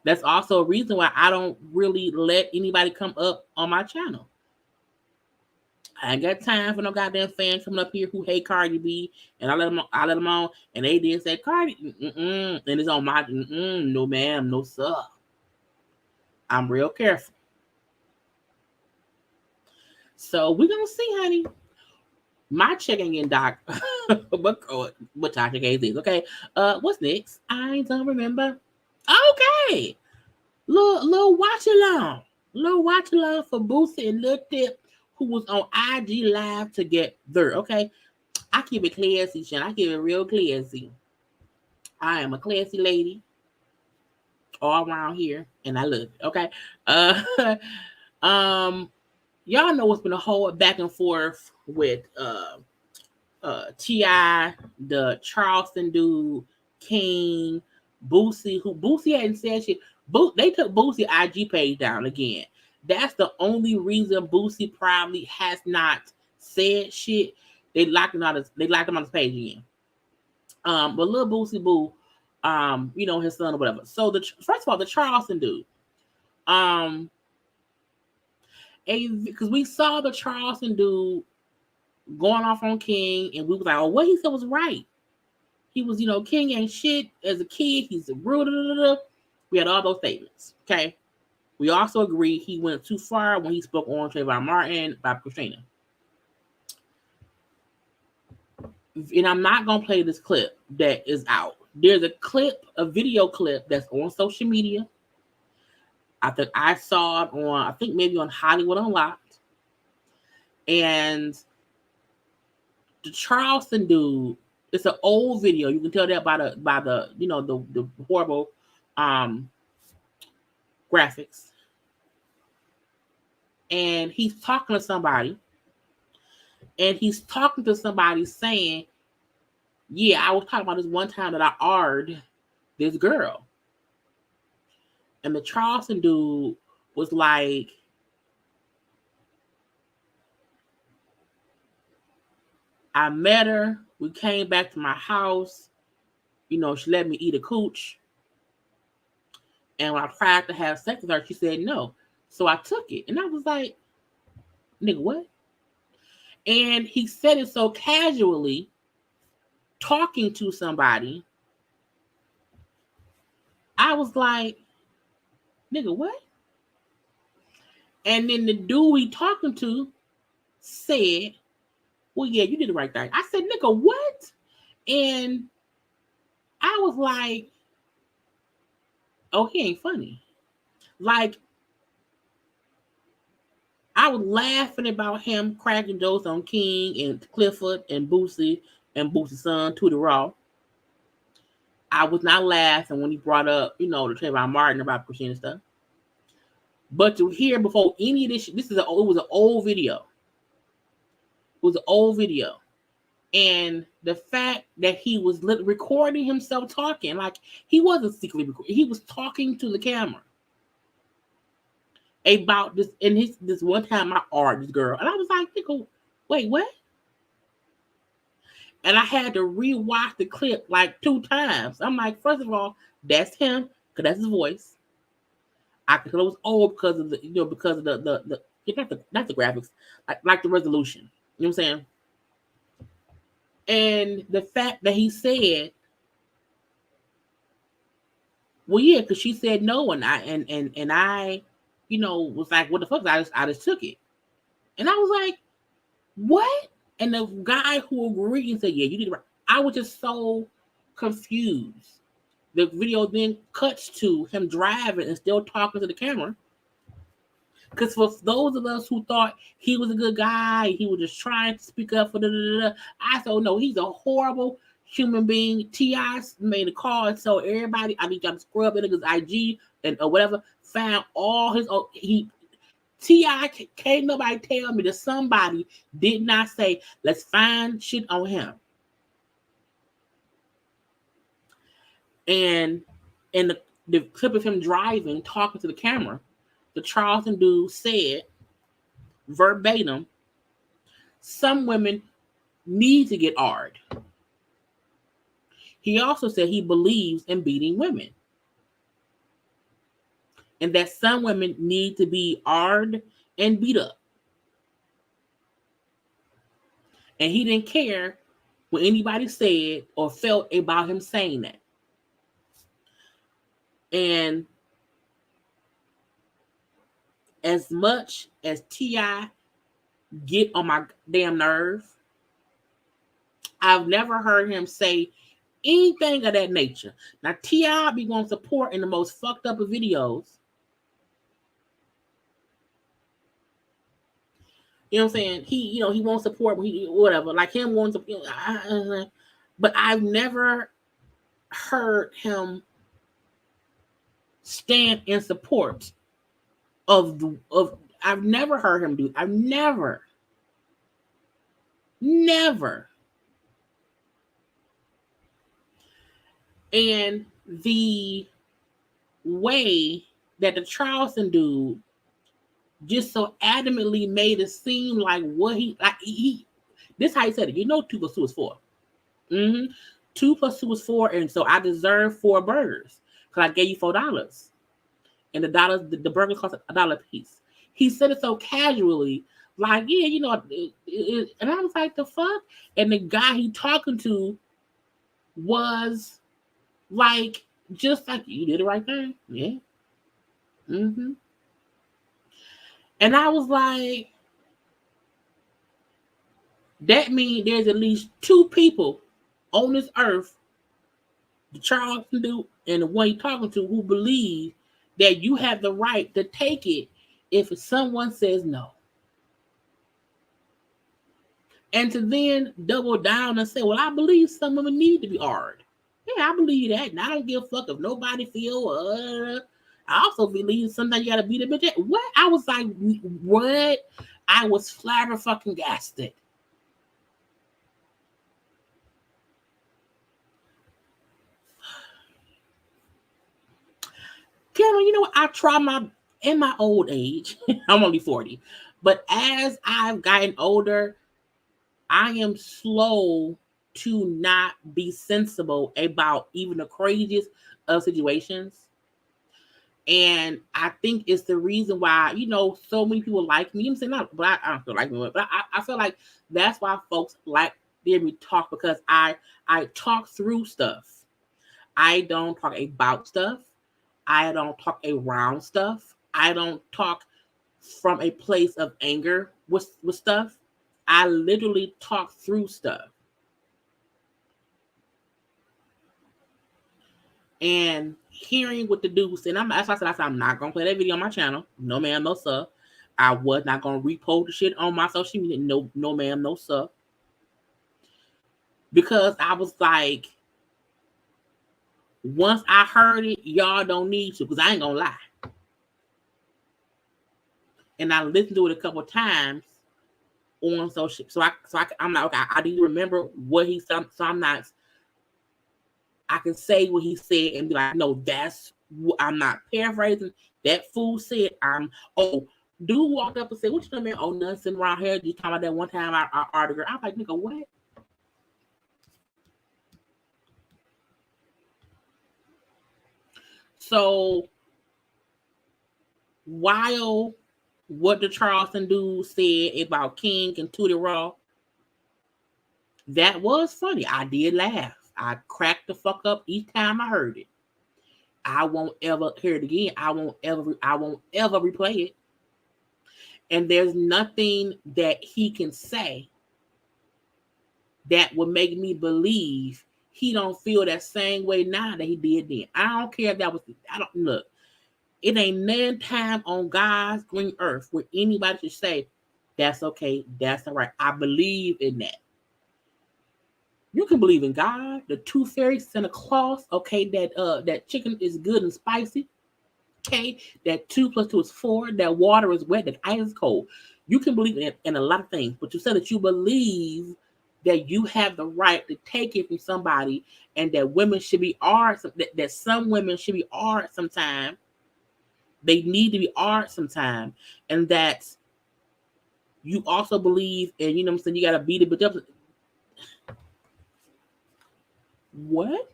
That's also a reason why I don't really let anybody come up on my channel. I ain't got time for no goddamn fans coming up here who hate Cardi B, and I let them on, and they did say Cardi, and it's on my, no ma'am, no sir. I'm real careful. So we're gonna see, honey. My check ain't getting docked, but Tasha KZ. Okay, what's next? I don't remember. Okay, little watch along for Boosie and Lil Tip, who was on IG Live together. Okay, I keep it classy, Sean. I keep it real classy. I am a classy lady all around here, and I love it. Okay, y'all know it's been a whole back and forth with T.I., the Charleston dude, King, Boosie, who Boosie hadn't said shit. They took Boosie IG page down again. That's the only reason Boosie probably has not said shit. They locked him on his page again. But little Boosie Boo, his son or whatever. So first of all, the Charleston dude, because we saw the Charleston dude going off on King, and we was like, oh, what he said was right. He was, King ain't shit as a kid. He's a rude. We had all those statements. Okay. We also agreed he went too far when he spoke on Trayvon Martin about Christina. And I'm not gonna play this clip that is out. There's a video clip that's on social media. I think I saw it on, maybe on Hollywood Unlocked. And the Charleston dude, it's an old video. You can tell that by the horrible graphics. And he's talking to somebody. And he's talking to somebody saying, yeah, I was talking about this one time that I R'd this girl. And the Charleston dude was like, I met her. We came back to my house. She let me eat a cooch. And when I tried to have sex with her, she said no. So I took it. And I was like, nigga, what? And he said it so casually, talking to somebody. I was like, nigga, what? And then the dude he talking to said, well, yeah, you did the right thing. I said, nigga, what? And I was like, oh, he ain't funny. Like, I was laughing about him cracking jokes on King and Clifford and Boosie and Boosie's son, Tootie Raw. I was not laughing when he brought up, the Trayvon Martin about Christina stuff. But to hear before any of this, it was an old video. It was an old video. And the fact that he was recording himself talking, like he wasn't secretly recording, he was talking to the camera about this. And this one time I R'd this girl, and I was like, wait, what? And I had to rewatch the clip like 2 times. I'm like, first of all, that's him, because that's his voice. I could tell it was old because of the not the graphics, like the resolution. You know what I'm saying? And the fact that he said, well, yeah, because she said no, and I was like, what the fuck? I just took it. And I was like, what? And the guy who agreed and said, yeah, you did it right. I was just so confused The video then cuts to him driving and still talking to the camera. Because for those of us who thought he was a good guy, he was just trying to speak up for I said, no, he's a horrible human being. T.I. made a call and so everybody, I need y'all to scrub in his IG and or whatever, found all his, T.I. can't nobody tell me that somebody did not say, let's find shit on him. And in the clip of him driving, talking to the camera, the Charleston dude said, verbatim, some women need to get ard. He also said he believes in beating women. And that some women need to be ard and beat up. And he didn't care what anybody said or felt about him saying that. And as much as T.I. get on my damn nerve, I've never heard him say anything of that nature. Now, T.I. be going to support in the most fucked up of videos. You know what I'm saying? He won't support whatever. Like him wants to, but I've never heard him stand in support of I've never heard him do. I've never. And the way that the Charleston dude just so adamantly made it seem like what he this is how he said it. 2 + 2 is 4. 2 + 2 is 4, and so I deserve 4 burgers because I gave you $4. And the burgers cost $1 a piece. He said it so casually, like, yeah, and I was like, the fuck? And the guy he talking to was like, just like, you did the right thing. Yeah. And I was like, that means there's at least 2 people on this earth, the Charleston dude and the one you're talking to, who believe that you have the right to take it if someone says no. And to then double down and say, well, I believe some women need to be hard. Yeah, I believe that. And I don't give a fuck if nobody feel. I also believe sometimes you got to beat a bitch. What? I was like, what? I was flabbergasted. Cameron, you know what? I try in my old age, I'm only 40, but as I've gotten older, I am slow to not be sensible about even the craziest of situations. And I think it's the reason why, so many people like me. I'm saying not, but I don't feel like me, but I feel like that's why folks like hear me talk, because I talk through stuff. I don't talk about stuff. I don't talk around stuff. I don't talk from a place of anger with stuff. I literally talk through stuff. And hearing what the dude said, as I said, I'm not going to play that video on my channel. No, ma'am, no, sir. I was not going to repost the shit on my social media. No, ma'am, no, sir. Because I was like, once I heard it, y'all don't need to, because I ain't going to lie. And I listened to it a couple of times on social. So I'm like, okay, I need to remember what he said. So I'm not, I can say what he said and be like, no, I'm not paraphrasing. That fool said, dude walked up and said, what you know, man? Oh, nothing around here. You talking about that one time I argued. I'm like, nigga, what? So while what the Charleston dude said about King and Tootie Raw, that was funny. I did laugh. I cracked the fuck up each time I heard it. I won't ever hear it again. I won't ever replay it. And there's nothing that he can say that would make me believe he don't feel that same way now that he did then. I don't care if that was, I don't, look, it ain't none time on God's green earth where anybody should say, that's okay, that's all right. I believe in that. You can believe in God, the Tooth Fairy, Santa Claus, okay, that chicken is good and spicy, okay, that 2 + 2 is 4, that water is wet, that ice is cold. You can believe in a lot of things, but you said that you believe that you have the right to take it from somebody, and that women should be art, that some women should be art sometime. They need to be art sometime, and that you also believe, and you know what I'm saying, you gotta beat it, but what?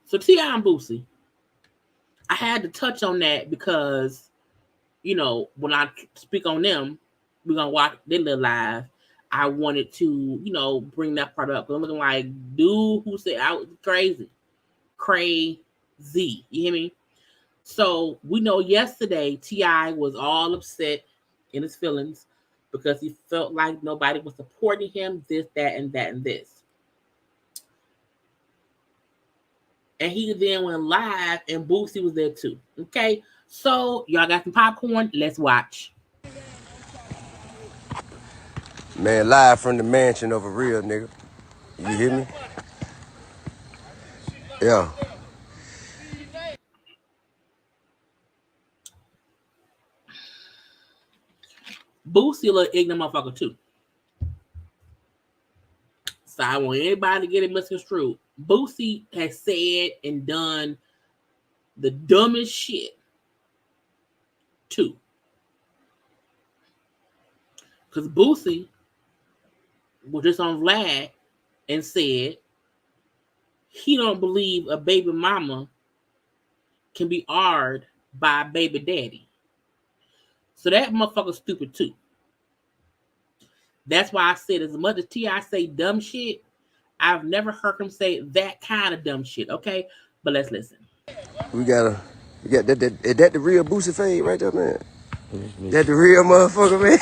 So T.I. and Boosie, I had to touch on that because, you know, when I speak on them, we're gonna watch their little live. I wanted to, you know, bring that part up. But I'm looking like, dude who said I was crazy. Crazy. You hear me? So we know yesterday T.I. was all upset in his feelings because he felt like nobody was supporting him, this, that, and that, and this. And he then went live, and Boosie was there too. Okay, so y'all got some popcorn. Let's watch. Man, live from the mansion of a real nigga. You hear me? Yeah. Boosie a little ignorant motherfucker too. So I want anybody to get it misconstrued. Boosie has said and done the dumbest shit too. Because Boosie was just on Vlad and said he don't believe a baby mama can be R''d by a baby daddy. So that motherfucker's stupid too. That's why I said, as much as T.I. say dumb shit, I've never heard him say that kind of dumb shit, okay? But let's listen. We got that. Is that the real Boosie fade right there, man? That the real motherfucker, man?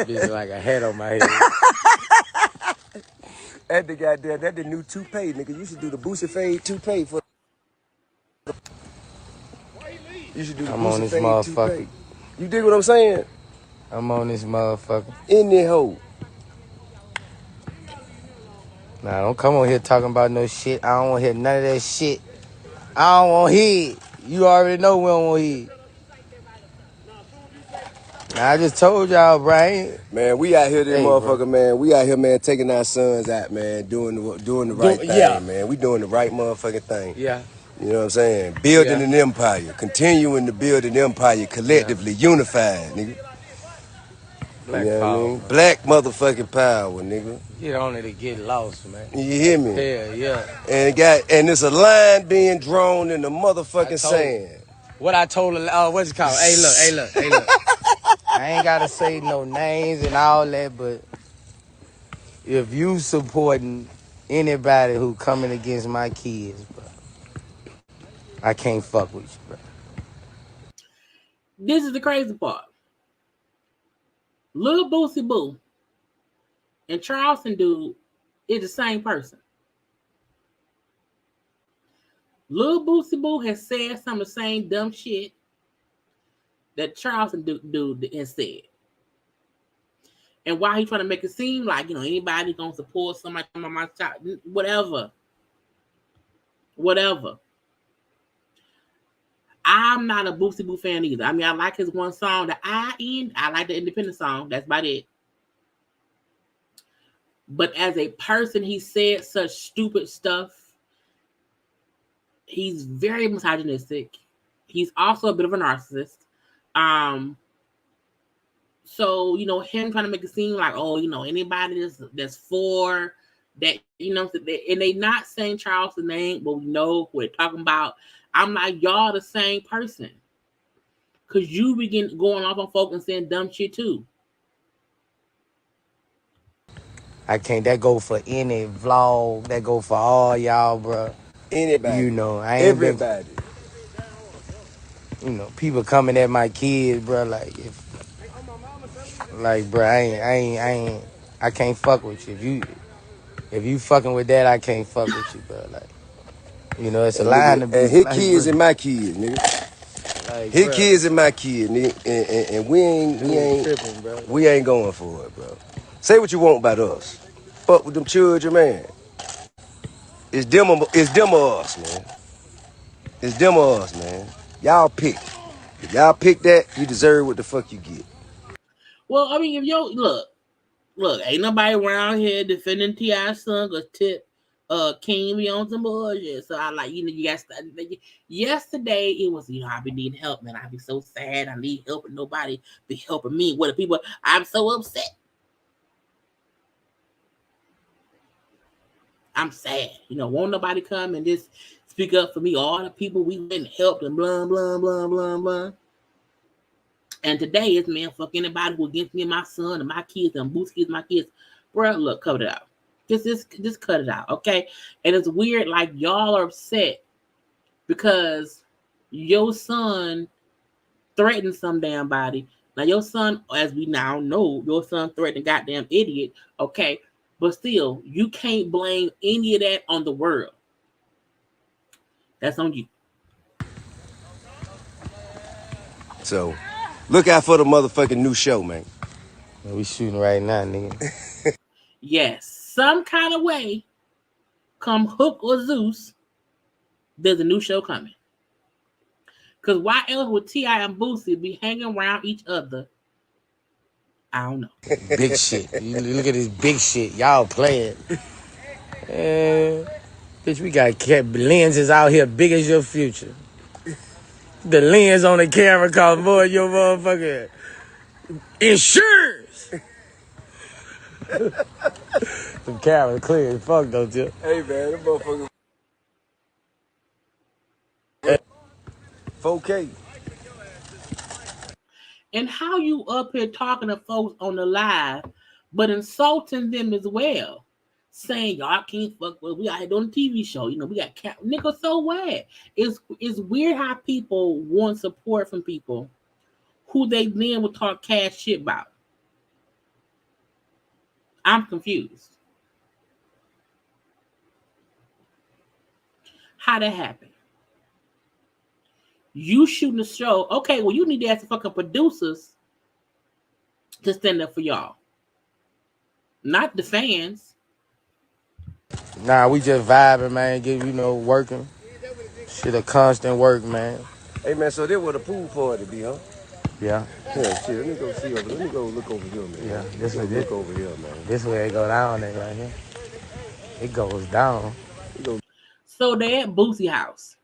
Bitch like a hat on my head. That the goddamn, that the new toupee, nigga. You should do the Boosie fade toupee for. You should do the I'm on Boosie this fade motherfucker. toupee. You dig what I'm saying? I'm on this motherfucker. In that hole. Nah, don't come on here talking about no shit. I don't want to hear none of that shit. I don't want to hear it. You already know we don't want to hear it. Nah, I just told y'all, Brian. Man, we out here, this motherfucker, bro. man. We out here, man, taking our sons out, man, doing the right thing, man. We doing the right motherfucking thing. Yeah. You know what I'm saying? Building an empire, continuing to build an empire collectively, unified, nigga. Black you know power. What I mean? Black motherfucking power, nigga. Get on it to get lost, man. You hear me? Hell yeah. And there's a line being drawn in the motherfucking sand. What I told her, what's it called? Hey, look. I ain't gotta say no names and all that, but if you supporting anybody who coming against my kids, bro, I can't fuck with you, bro. This is the crazy part. Lil Boosie Boo and Charleston dude is the same person. Lil Boosie Boo has said some of the same dumb shit that Charleston dude has said. And why he trying to make it seem like, you know, anybody gonna support somebody on my child, whatever. I'm not a Boosie Boo fan either. I mean, I like his one song, I like the independent song. That's about it. But as a person, he said such stupid stuff. He's very misogynistic. He's also a bit of a narcissist. So, you know, him trying to make it seem like, oh, you know, anybody that's for that, you know, and they not saying Charleston's name, but we know who they're talking about. I'm like, y'all the same person. Because you begin going off on folk and saying dumb shit too. I can't, that go for any vlog, that go for all y'all, bro. Anybody. You know, Everybody. you know, people coming at my kids, bro. Like, bro, I can't fuck with you. If you fucking with that, I can't fuck with you, bro. Like, you know, it's a And line nigga, to be and his like, kids bro. and my kids, nigga. Like, His bro, kids and my kids, nigga. And dude, tripping, bro. we ain't going for it, bro. Say what you want about us. Fuck with them children, man. It's them or us, man. It's them or us, man. Y'all pick. If y'all pick that, you deserve what the fuck you get. Well, I mean, if yo look, ain't nobody around here defending T.I.'s son because Tip King be on some bullshit. So I like, you know, you guys. Yesterday it was, you know, I be needing help, man. I be so sad. I need help, and nobody be helping me. What the people? I'm so upset. I'm sad. You know, won't nobody come and just speak up for me? All the people we went and helped and blah blah blah blah blah. And today it's, man, fuck anybody who against me and my son and my kids and Boosie is my kids. Bro, look, cut it out. Just cut it out, okay? And it's weird, like, y'all are upset because your son threatened some damn body. Now, your son, as we now know, your son threatened a goddamn idiot, okay? But still, you can't blame any of that on the world. That's on you. So, look out for the motherfucking new show, man. We shooting right now, nigga. Yes, some kind of way, come Hook or Zeus, there's a new show coming. Because why else would T.I. and Boosie be hanging around each other? I don't know. Big shit. You look at this big shit. Y'all playing. Bitch, we got lenses out here big as your future. The lens on the camera cost more than your motherfucking insurance. Some cameras clear as fuck, don't you? Hey, man, that motherfucker. 4K. And how you up here talking to folks on the live, but insulting them as well, saying y'all can't fuck with. We out here doing a TV show, you know. We got nigga. So what? It's weird how people want support from people who they then will talk cash shit about. I'm confused. How that happened? You shooting the show, okay? Well, you need to ask the fucking producers to stand up for y'all, not the fans. Nah, we just vibing, man. Working. Shit, a constant work, man. Hey, man, so there where the pool party be, huh? Yeah. Yeah, shit, let me go see over. Let me go look over here, man. Yeah, look over here, man. This way it go down there, right here. It goes down. So they at Boosie house.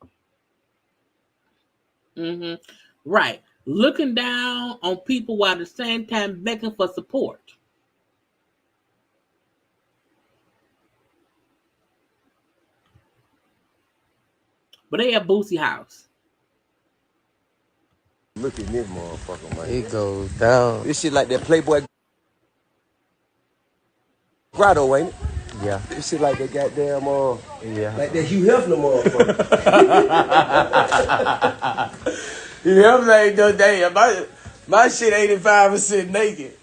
Right. Looking down on people while at the same time begging for support. But they at Boosie house. Look at this motherfucker, man. It goes down. This shit like that Playboy Grotto, ain't it? Yeah. This shit like that goddamn, yeah. like that Hugh Hefner motherfucker. You hear me? Ain't no damn. My shit 85% naked.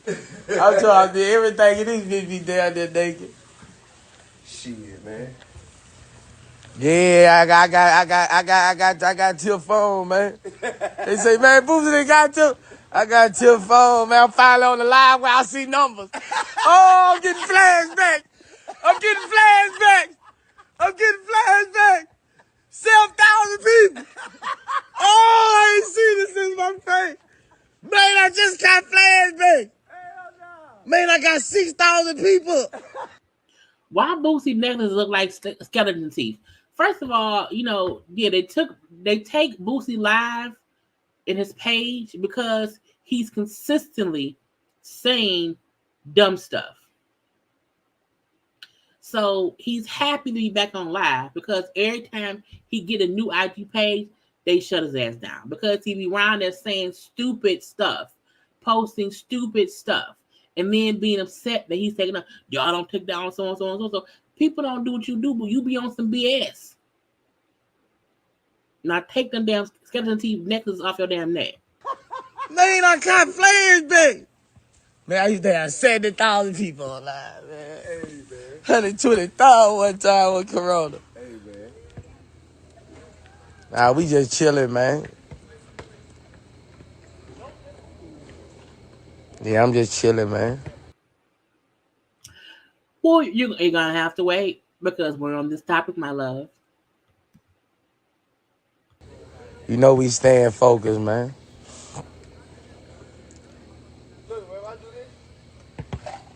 I'm trying to do everything in this bitch be down there naked. Shit, man. Yeah, I got your phone, man. They say, man, Boosie, they got you. I got your phone, man. I'm finally on the live where I see numbers. Oh, I'm getting flashbacks. 7,000 people. Oh, I ain't seen this in my face. Man, I just got flashbacks. Man, I got 6,000 people. Why Boosie necklaces look like skeleton teeth? First of all, you know, yeah, they take Boosie live in his page because he's consistently saying dumb stuff. So he's happy to be back on live because every time he get a new IG page, they shut his ass down because he be around there saying stupid stuff, posting stupid stuff, and then being upset that he's taking up. Y'all don't take down so and so and so. So people don't do what you do, but you be on some BS. Now take them damn skeleton teeth necklaces off your damn neck. Man, I caught flares back. Man, I used to have 70,000 people online, man. Hey, man. 120,000 one time with Corona. Hey, man. Nah, we just chilling, man. Yeah, I'm just chilling, man. Well, you're gonna have to wait because we're on this topic, my love. You know we staying focused, man.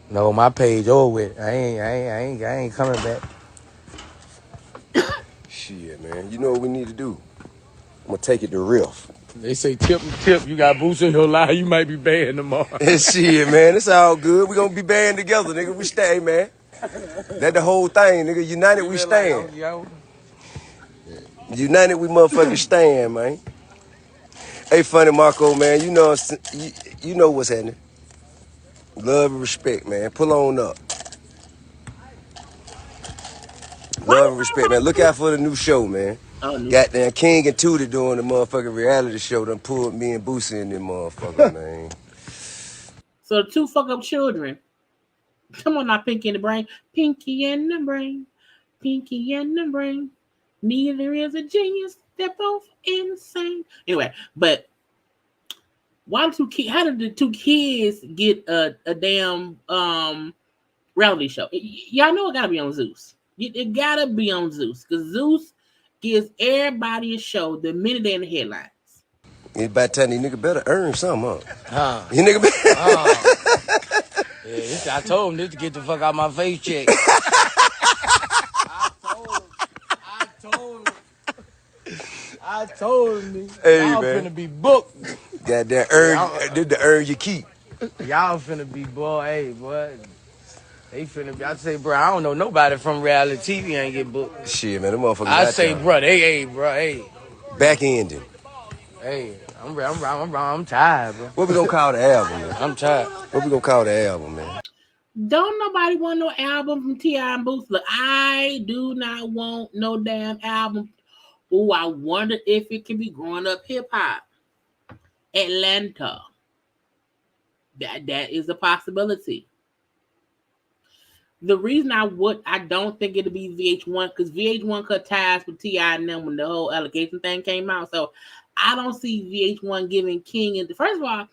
No, my page over with. I ain't coming back. Shit, man. You know what we need to do? I'm gonna take it to Riff. They say tip. You got Boosie in your line. You might be banned tomorrow. Shit, man. It's all good. We gonna be banned together, nigga. We stay, man. That the whole thing, nigga. United we stand. United we motherfucking stand, man. Hey, funny Marco, man. You know what's happening. Love and respect, man. Pull on up. Love and respect, man. Look out for the new show, man. Goddamn King and Tootie doing the motherfucking reality show done pulled me and Boosie in them motherfucker, man. So the two fuck up children. Come on now, Pinky in the brain. Pinky in the brain. Pinky in the brain. Neither is a genius. They're both insane. Anyway, but how did the two kids get a damn reality show? Y'all know it gotta be on Zeus. It gotta be on Zeus because Zeus gives everybody a show the minute they're in the headlines. It's about time these nigga better earn something, huh? You nigga better. Yeah, I told him this to get the fuck out my face check. I told him. Hey, y'all man. finna be booked. Goddamn did the earn your keep. Y'all finna be, boy, hey, boy. They finna be. I say, bro, I don't know nobody from reality TV ain't get booked. Shit, man, them motherfuckers. I say, bro, hey. Back ending. Hey, I'm tired, bro. What we gonna call the album, man? I'm tired. What we gonna call the album, man? Don't nobody want no album from T.I. and Boosie. Look, I do not want no damn album. Oh, I wonder if it can be growing up hip hop. Atlanta. That is a possibility. The reason I don't think it'll be VH1 because VH1 cut ties with T.I. and them when the whole allegation thing came out. So I don't see VH1 giving King into. First of all,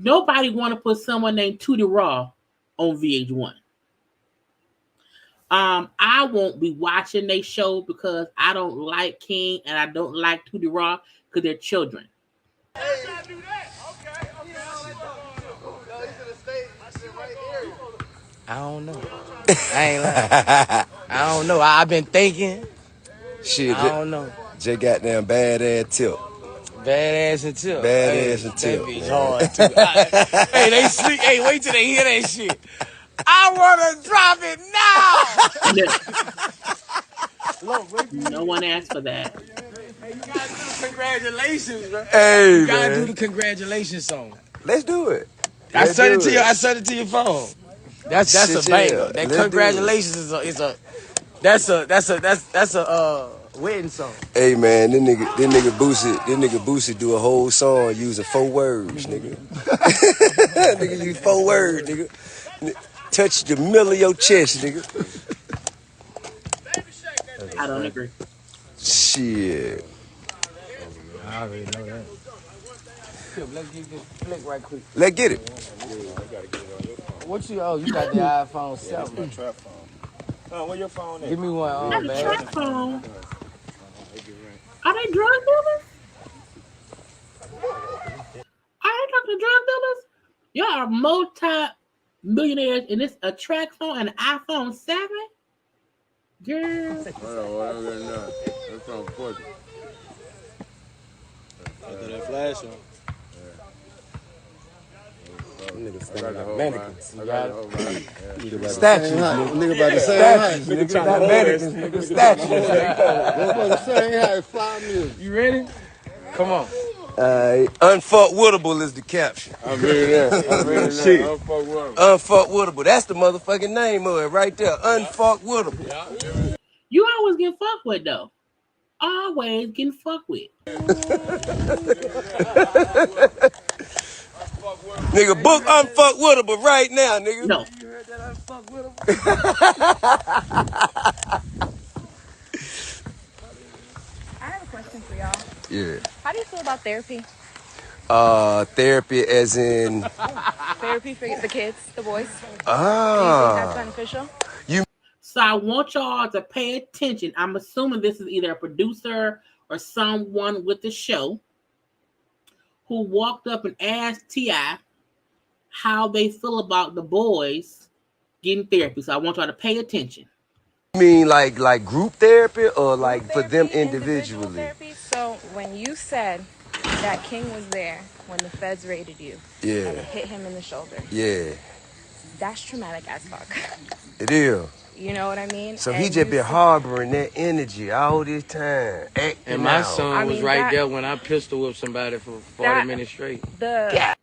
nobody want to put someone named Tootie Raw on VH1. I won't be watching their show because I don't like King and I don't like Tootie Raw because they're children. I don't know. I ain't lying. I don't know. I've been thinking. Shit, I don't know. J goddamn badass tip. Badass and tip. Badass and tip. That bitch hard too. Hey, they sleep. Hey, wait till they hear that shit. I want to drop it now. Look, no one asked for that. Hey, you gotta do the congratulations, bro. Hey, you gotta man. do the congratulations song. Let's do it. I sent it to your phone. That's a banger. That Let's congratulations is a wedding song. Hey man, this nigga Boosie do a whole song using 4 words, nigga. Nigga use 4 words, nigga. Touch the middle of your chest, nigga. I don't agree. Shit. I already know that. Let's get this flick right quick. Let's get it. What you got the iPhone 7. My trap phone. Where your phone at? Give me one, Not a man. trap phone. Are they drug dealers? Are they talking drug dealers? Y'all are multi-millionaires and it's a track phone and an iPhone 7? Girl. That's on 40. After that flash on. Mannequins. Statues, nigga. About the same height. Nigga, not mannequins, nigga. Statues. About the same height. 5 minutes. You ready? Come on. Unfuckwittable is the caption. I'm ready there. Unfuckwittable. That's the motherfucking name of it right there. Unfuckwittable. You always get fucked with though. always getting fucked with. Nigga, book unfuck with her, but right now, nigga. No. You heard that I fuck with him? I have a question for y'all. Yeah. How do you feel about therapy? Therapy as in. Therapy for the kids, the boys? Do you think Ah. that's beneficial? So I want y'all to pay attention. I'm assuming this is either a producer or someone with the show who walked up and asked T.I. how they feel about the boys getting therapy. So I want y'all to pay attention. You mean like group therapy or like Group for them therapy, individual individually? therapy. So when you said that King was there when the feds raided you and Yeah. it hit him in the shoulder, Yeah. that's traumatic as fuck. It is. You know what I mean? So And he just you been said- harboring that energy all this time. Acting And my out. son I was mean, right that- there when I pistol whipped somebody for 40 that- minutes straight. The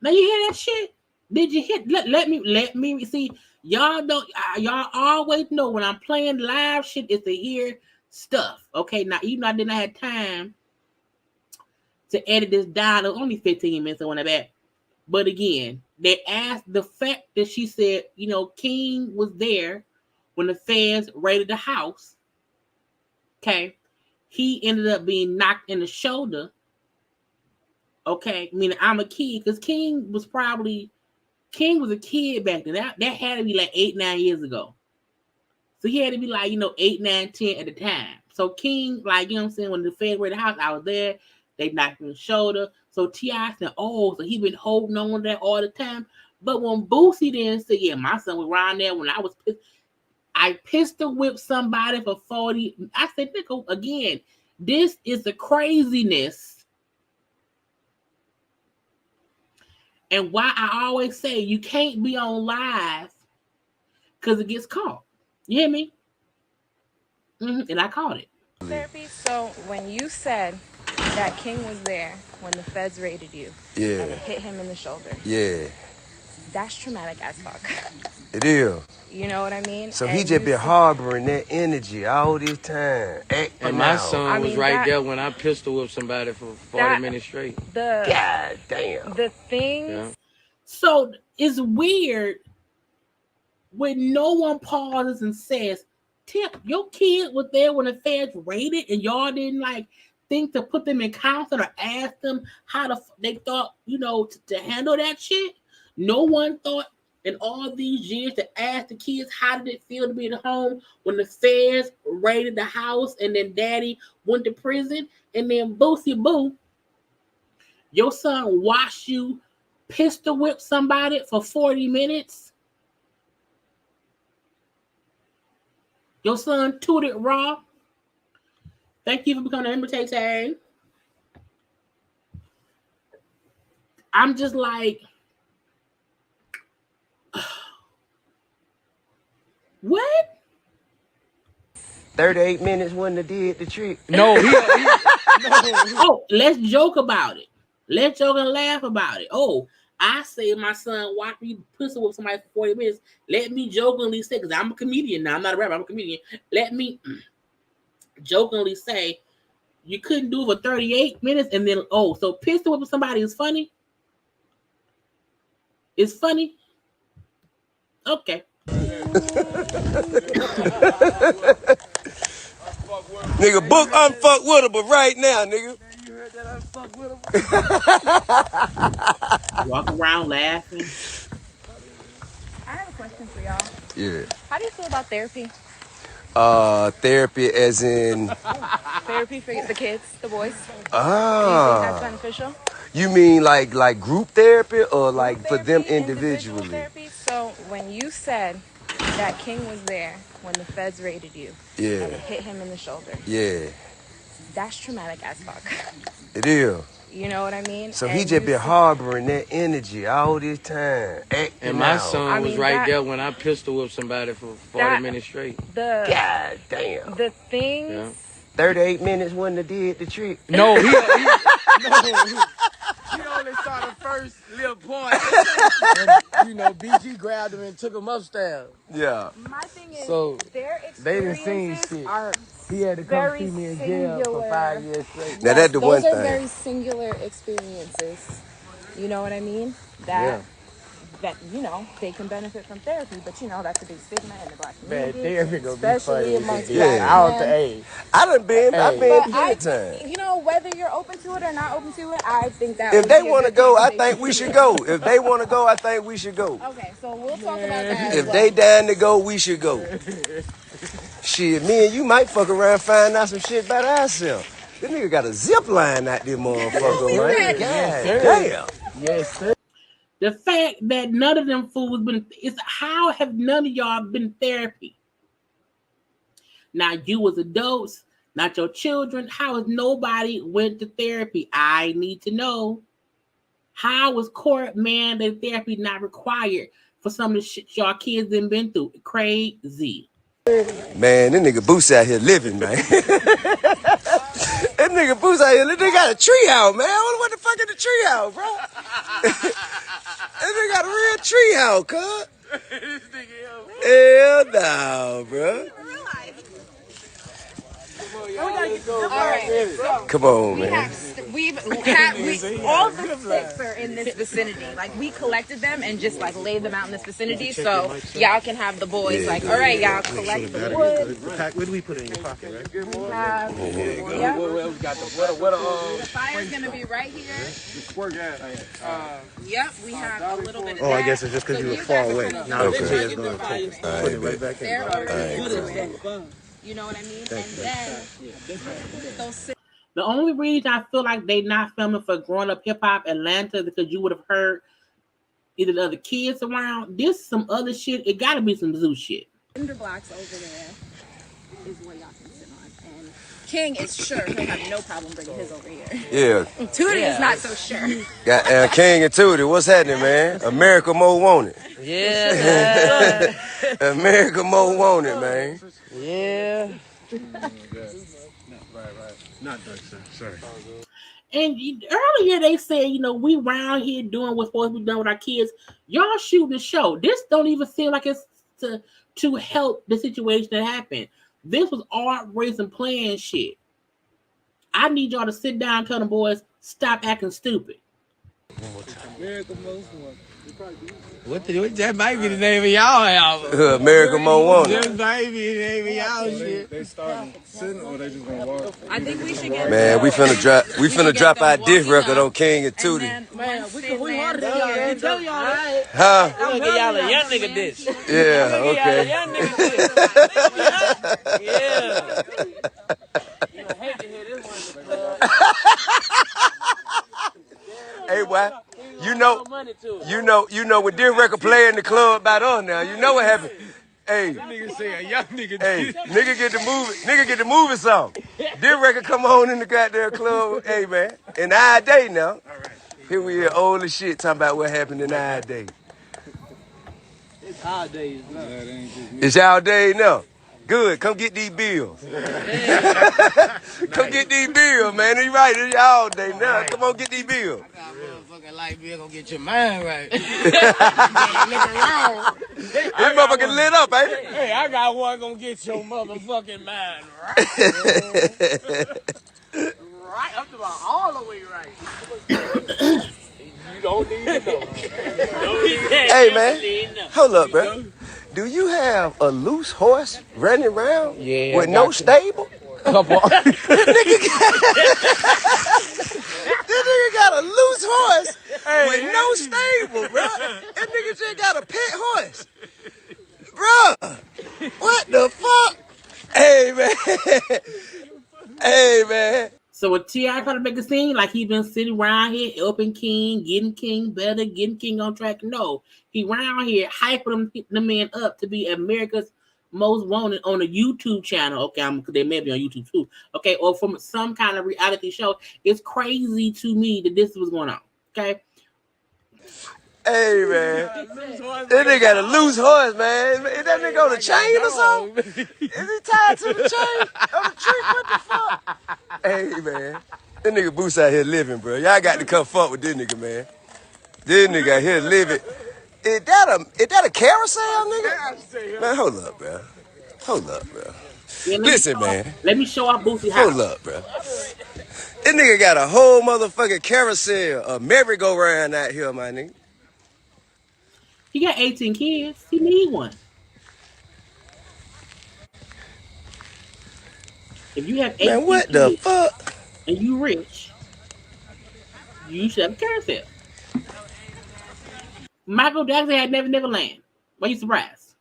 Now you hear that shit? Did you hit? Let me see. Y'all don't. Y'all always know when I'm playing live shit is to hear stuff. Okay, now even though I didn't have time to edit this down, it was only 15 minutes on the back. But again, they asked the fact that she said, King was there when the feds raided the house. Okay, he ended up being knocked in the shoulder. Okay, meaning I'm a kid because King was a kid back then. That had to be like 8-9 years ago. So he had to be like 8, 9, 10 at the time. So King, like, what I'm saying, when the feds raided the house, I was there. They knocked him in the shoulder. So T.I. said, so he been holding on to that all the time. But when Boosie then said, yeah, my son was around there when I was pissed. I pistol whipped somebody for 40. I said, nigga, again, this is the craziness. And why I always say you can't be on live because it gets caught. You hear me? And I caught it. therapy. So when you said that King was there when the feds raided you and Yeah. it hit him in the shoulder, Yeah. that's traumatic as fuck. It is. You know what I mean? So he And just you been said- harboring that energy all this time. Acting And my out. son I was mean, right that- there when I pistol whipped somebody for 40 that- minutes straight. God damn. The things Yeah. So it's weird when no one pauses and says, Tip, your kid was there when the feds raided and y'all didn't think to put them in counseling or ask them how they thought, to handle that shit. No one thought in all these years to ask the kids how did it feel to be at home when the feds raided the house and then daddy went to prison and then Boosie Boo, your son watched you pistol whip somebody for 40 minutes. Your son tooted raw. Thank you for becoming an imitator. I'm just like, what? 38 minutes wouldn't have did the trick. No, no. Oh, let's joke about it. Let's joke and laugh about it. Oh, I say my son watch me pistol with somebody for 40 minutes. Let me jokingly say, because I'm a comedian now. I'm not a rapper. I'm a comedian. Let me jokingly say, you couldn't do it for 38 minutes and then, so pistol whipping somebody is funny? It's funny? Okay. Nigga, book unfuck with her, but right now, nigga. You heard that I fuck with him? Walk around laughing. I have a question for y'all. Yeah. How do you feel about therapy? Therapy as in. Therapy for the kids, the boys? Do you think that's Ah. beneficial? You mean like group therapy or like for them Therapy, individually? individual therapy. So when you said that King was there when the feds raided you and Yeah. it hit him in the shoulder, Yeah. that's traumatic as fuck. It is. You know what I mean? So And he just you been said- harboring that energy all this time. Acting And my out. son I was mean, right that- there when I pistol whipped somebody for 40 that- minutes straight. God damn. The things Yeah. 38 minutes wouldn't have did the trick. No, he only saw the first little point. And, BG grabbed him and took him upstairs. Yeah. My thing is, So, their they done seen experiences shit. are He had to come very see me in jail for 5 years straight. Now that's the one those are thing. very singular experiences. You know what I mean? That you know they can benefit from therapy, but you know that's a big stigma in the black Man, community, therapy gonna be especially funny. amongst Yeah. black I don't men. think, I've been But plenty times. you know, whether you're open to it or not open to it, I think that If would they be a want to good go, I conversation think we to should have. go. If they want to go, I think we should go. Okay, so we'll talk about that. If they down to go, we should go. Shit, me and you might fuck around and find out some shit about ourselves. This nigga got a zip line out there, motherfucker, man. God damn. yes, sir. The fact that none of them fools been is how have none of y'all been in therapy? Now you as adults, not your children. How has nobody went to therapy? I need to know. How was court mandated therapy not required for some of the shit y'all kids done been through? Crazy. Man, this nigga Boosie out here living, man. That nigga Boosie out here, that nigga got a tree house, man. What the fuck is the tree house, bro? That nigga got a real tree house, cuz. Hell no, bro. Alright, so Come on, we man. have all the sticks are in this vicinity. Like we collected them and just like laid them out in this vicinity, so y'all can have the boys. Like, all right, y'all collect the wood. Where do we put it in your pocket, right? We have, yeah. The fire's gonna be right here. Yep, we have a little bit of that. Oh, I guess it's just because you were far away. Now Okay. the chair's going to put it right back in. They're already into it. You know what I mean? And then those The only reason I feel like they not filming for Growing Up Hip Hop Atlanta is because you would have heard either the other kids around. This some other shit. It got to be some zoo shit. cinder blocks over there is what y'all can sit on. And King is sure he'll have no problem bringing his over here. Yeah. Tootie is not so sure. Got King and Tootie. What's happening, man? America Mo want it. Yeah, America Mo want it, man. yeah. Not done, sir. Sorry. And earlier they said, you know, we round here doing what's supposed to be done with our kids. Y'all shooting the show. This don't even seem like it's to help the situation that happened. This was art race and playing shit. I need y'all to sit down and tell them boys, stop acting stupid. What that might be the name of y'all album. America Mo want it. That might be the name of y'all shit. They starting sitting or they just gonna walk? I think we should get Man, we finna drop our diss record on King and Tootie. Man, we wanted to Tell y'all that. Huh? I'm gonna give y'all a young nigga dish. Yeah, okay. Young nigga dish. Yeah. I hate to hear this one. Hey, boy, you know when this record play in the club about us now, you know what happened. Hey, Nigga say a young nigga hey, nigga get the movie song. This record come on in the goddamn club. Hey, man, in our day now. Here we are, old as shit, talking about what happened in our day. It's our days now. It's our day now. Good, come get these bills. Come get these bills, man. You right, it's y'all day now. Come on, get these bills. I got a motherfucking light bill gonna get your mind right. This motherfucker lit up, ain't it? Hey, I got one gonna get your motherfucking mind right. Right up to about all the way right. You don't need to know. Hey, man, hold up, bro. Do you have a loose horse running around with no stable? Couple. This nigga got a loose horse with no stable, bro. That nigga just got a pet horse. Bro, what the fuck? Hey, man. Hey, man. So when T.I. trying to make a scene like he been sitting around here helping King, getting King better, getting King on track. No, he around here hyping the man up to be America's most wanted on a YouTube channel. Okay, they may be on YouTube too. Okay, or from some kind of reality show. It's crazy to me that this was going on. Okay. Hey, man. That nigga got a loose horse, man. Is that nigga on a chain or something? Is he tied to the chain on the tree? What the fuck? Hey, man. That nigga Boosie out here living, bro. Y'all got to come fuck with this nigga, man. This nigga out here living. Is that a carousel, nigga? Man, hold up, bro. Hold up, bro. Listen, man. Let me show off Boosie Hold house. up, bro. This nigga got a whole motherfucking carousel, a merry-go-round out here, my nigga. He got 18 kids. He need one. If you have 18 Man, what the kids fuck? and you rich, you should have a carousel. Michael Jackson had Never Land. Why you surprised?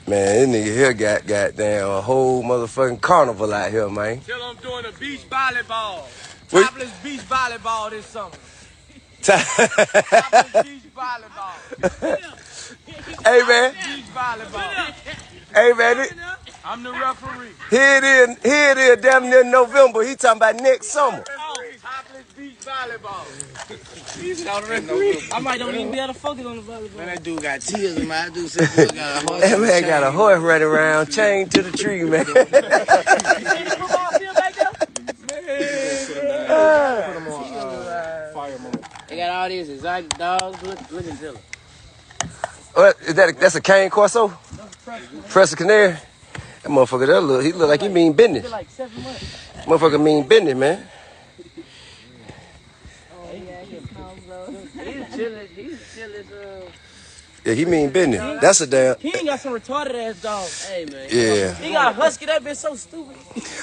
Man, this nigga here got goddamn a whole motherfucking carnival out here, man. Tell them I'm doing a beach volleyball. What? Topless beach volleyball this summer. Hey, Topless beach volleyball. man. Beach volleyball. Hey, man. I'm the referee. Here it is, damn near November. He talking about next summer. Topless beach volleyball. I might don't even be able to focus on the volleyball. Man, that dude got tears in my. That dude said he got a horse. That man got a horse running around, chained to the tree, man. They got all these exotic dogs looking silly. What, that's a cane corso? Press a canary? That motherfucker, he look like he mean business. Like 7 months. Motherfucker mean business, man. He's chilling. Yeah, he mean business. That's a damn. He ain't got some retarded ass dog. Hey man. Yeah. He got a husky. That bitch so stupid.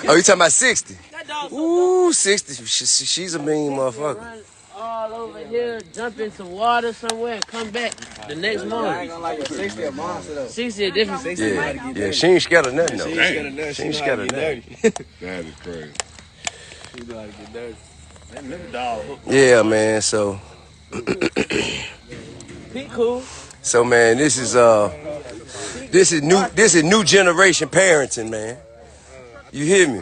Oh, you talking about 60? That dog so Ooh, 60. She's a mean motherfucker. run all over here, jump into water somewhere, and come back the next morning. 60 a monster though. 60 a different 60. Yeah, she ain't scared of nothing, though. She ain't scared of nothing. That is crazy. He know how to get dirty. That little dog. Yeah, man, so. He cool. So, man, this is new generation parenting, man. You hear me?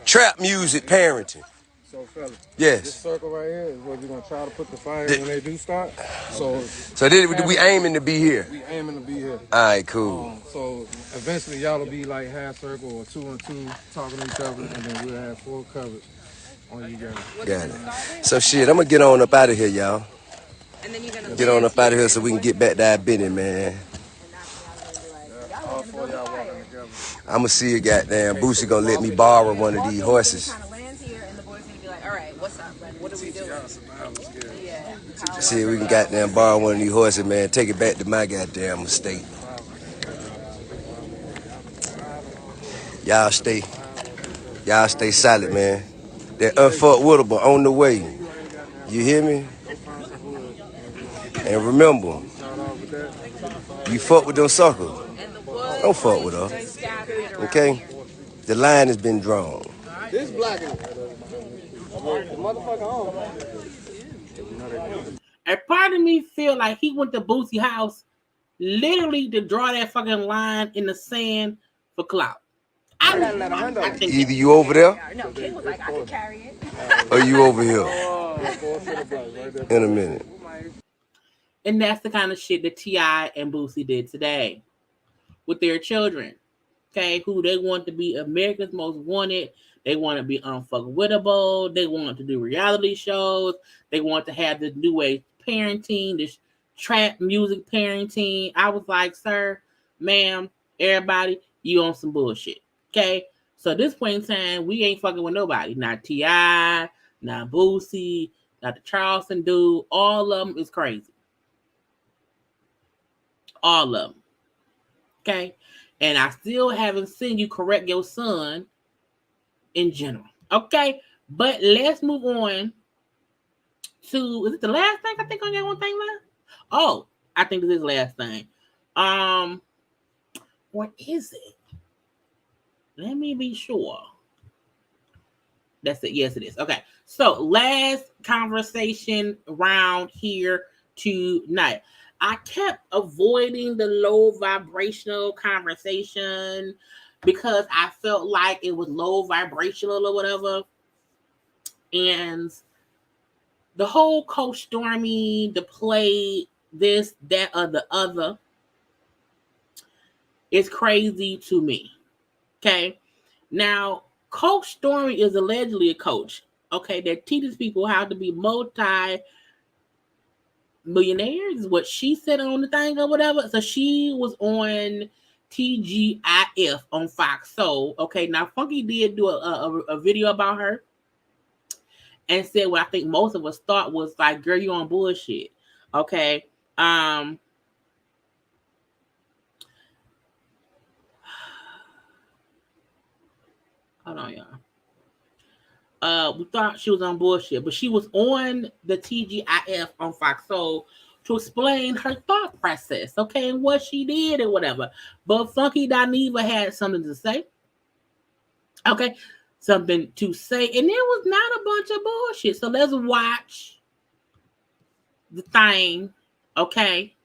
Trap music parenting. So, fellas, this Yes. circle right here is where we're going to try to put the fire when they do start. So, So we aiming to be here. we aiming to be here. All right, cool. So, eventually, y'all will be like half circle or 2 and 2 talking to each other, and then we'll have full coverage on you guys. Got it. So shit, I'm gonna get on up out of here, y'all. And then you're gonna Get on up out of here so we can get back to our business, man. All 4 y'all walking together. I'm gonna see a goddamn Boosie gonna let me borrow one of these horses. kind of lands here, and the boys gonna be like, all right, what's up? Like, what are we doing? Yeah. See if we can goddamn borrow one of these horses, man. Take it back to my goddamn estate. Y'all stay solid, man. That unfuckwittable on the way. You hear me? And remember, you fuck with them suckers. Don't fuck with us. Okay? The line has been drawn. This black is the motherfucker home. And part of me feel like he went to Boosie house literally to draw that fucking line in the sand for clout. I think Either you over there No, Kid was like, I can carry it. or you over here. In a minute. and that's the kind of shit that T.I. and Boosie did today with their children. Okay, who they want to be America's Most Wanted. They want to be unfuckwittable. They want to do reality shows. They want to have this new age parenting, this trap music parenting. I was like, sir, ma'am, everybody, you on some bullshit. Okay? So at this point in time, we ain't fucking with nobody. Not T.I., not Boosie, not the Charleston dude. All of them is crazy. All of them. Okay? And I still haven't seen you correct your son in general. Okay? But let's move on to, is it the last thing? I think I got one thing left. Oh, I think this is the last thing. What is it? Let me be sure. That's it. Yes, it is. Okay. So last conversation round here tonight. I kept avoiding the low vibrational conversation because I felt like it was low vibrational or whatever. And the whole Coach Stormy, the play, this, that, or the other is crazy to me. Okay. Now, Coach Stormy is allegedly a coach, okay, that teaches people how to be multi-millionaires, is what she said on the thing or whatever. So she was on TGIF on Fox Soul. Okay, now Funky did do a video about her and said what I think most of us thought was like, girl, you on bullshit. Okay. Hold on, y'all. We thought she was on bullshit, but she was on the TGIF on Fox Soul to explain her thought process, okay, and what she did and whatever. But Funky Dineva had something to say. Okay, something to say, and it was not a bunch of bullshit. So let's watch the thing, okay?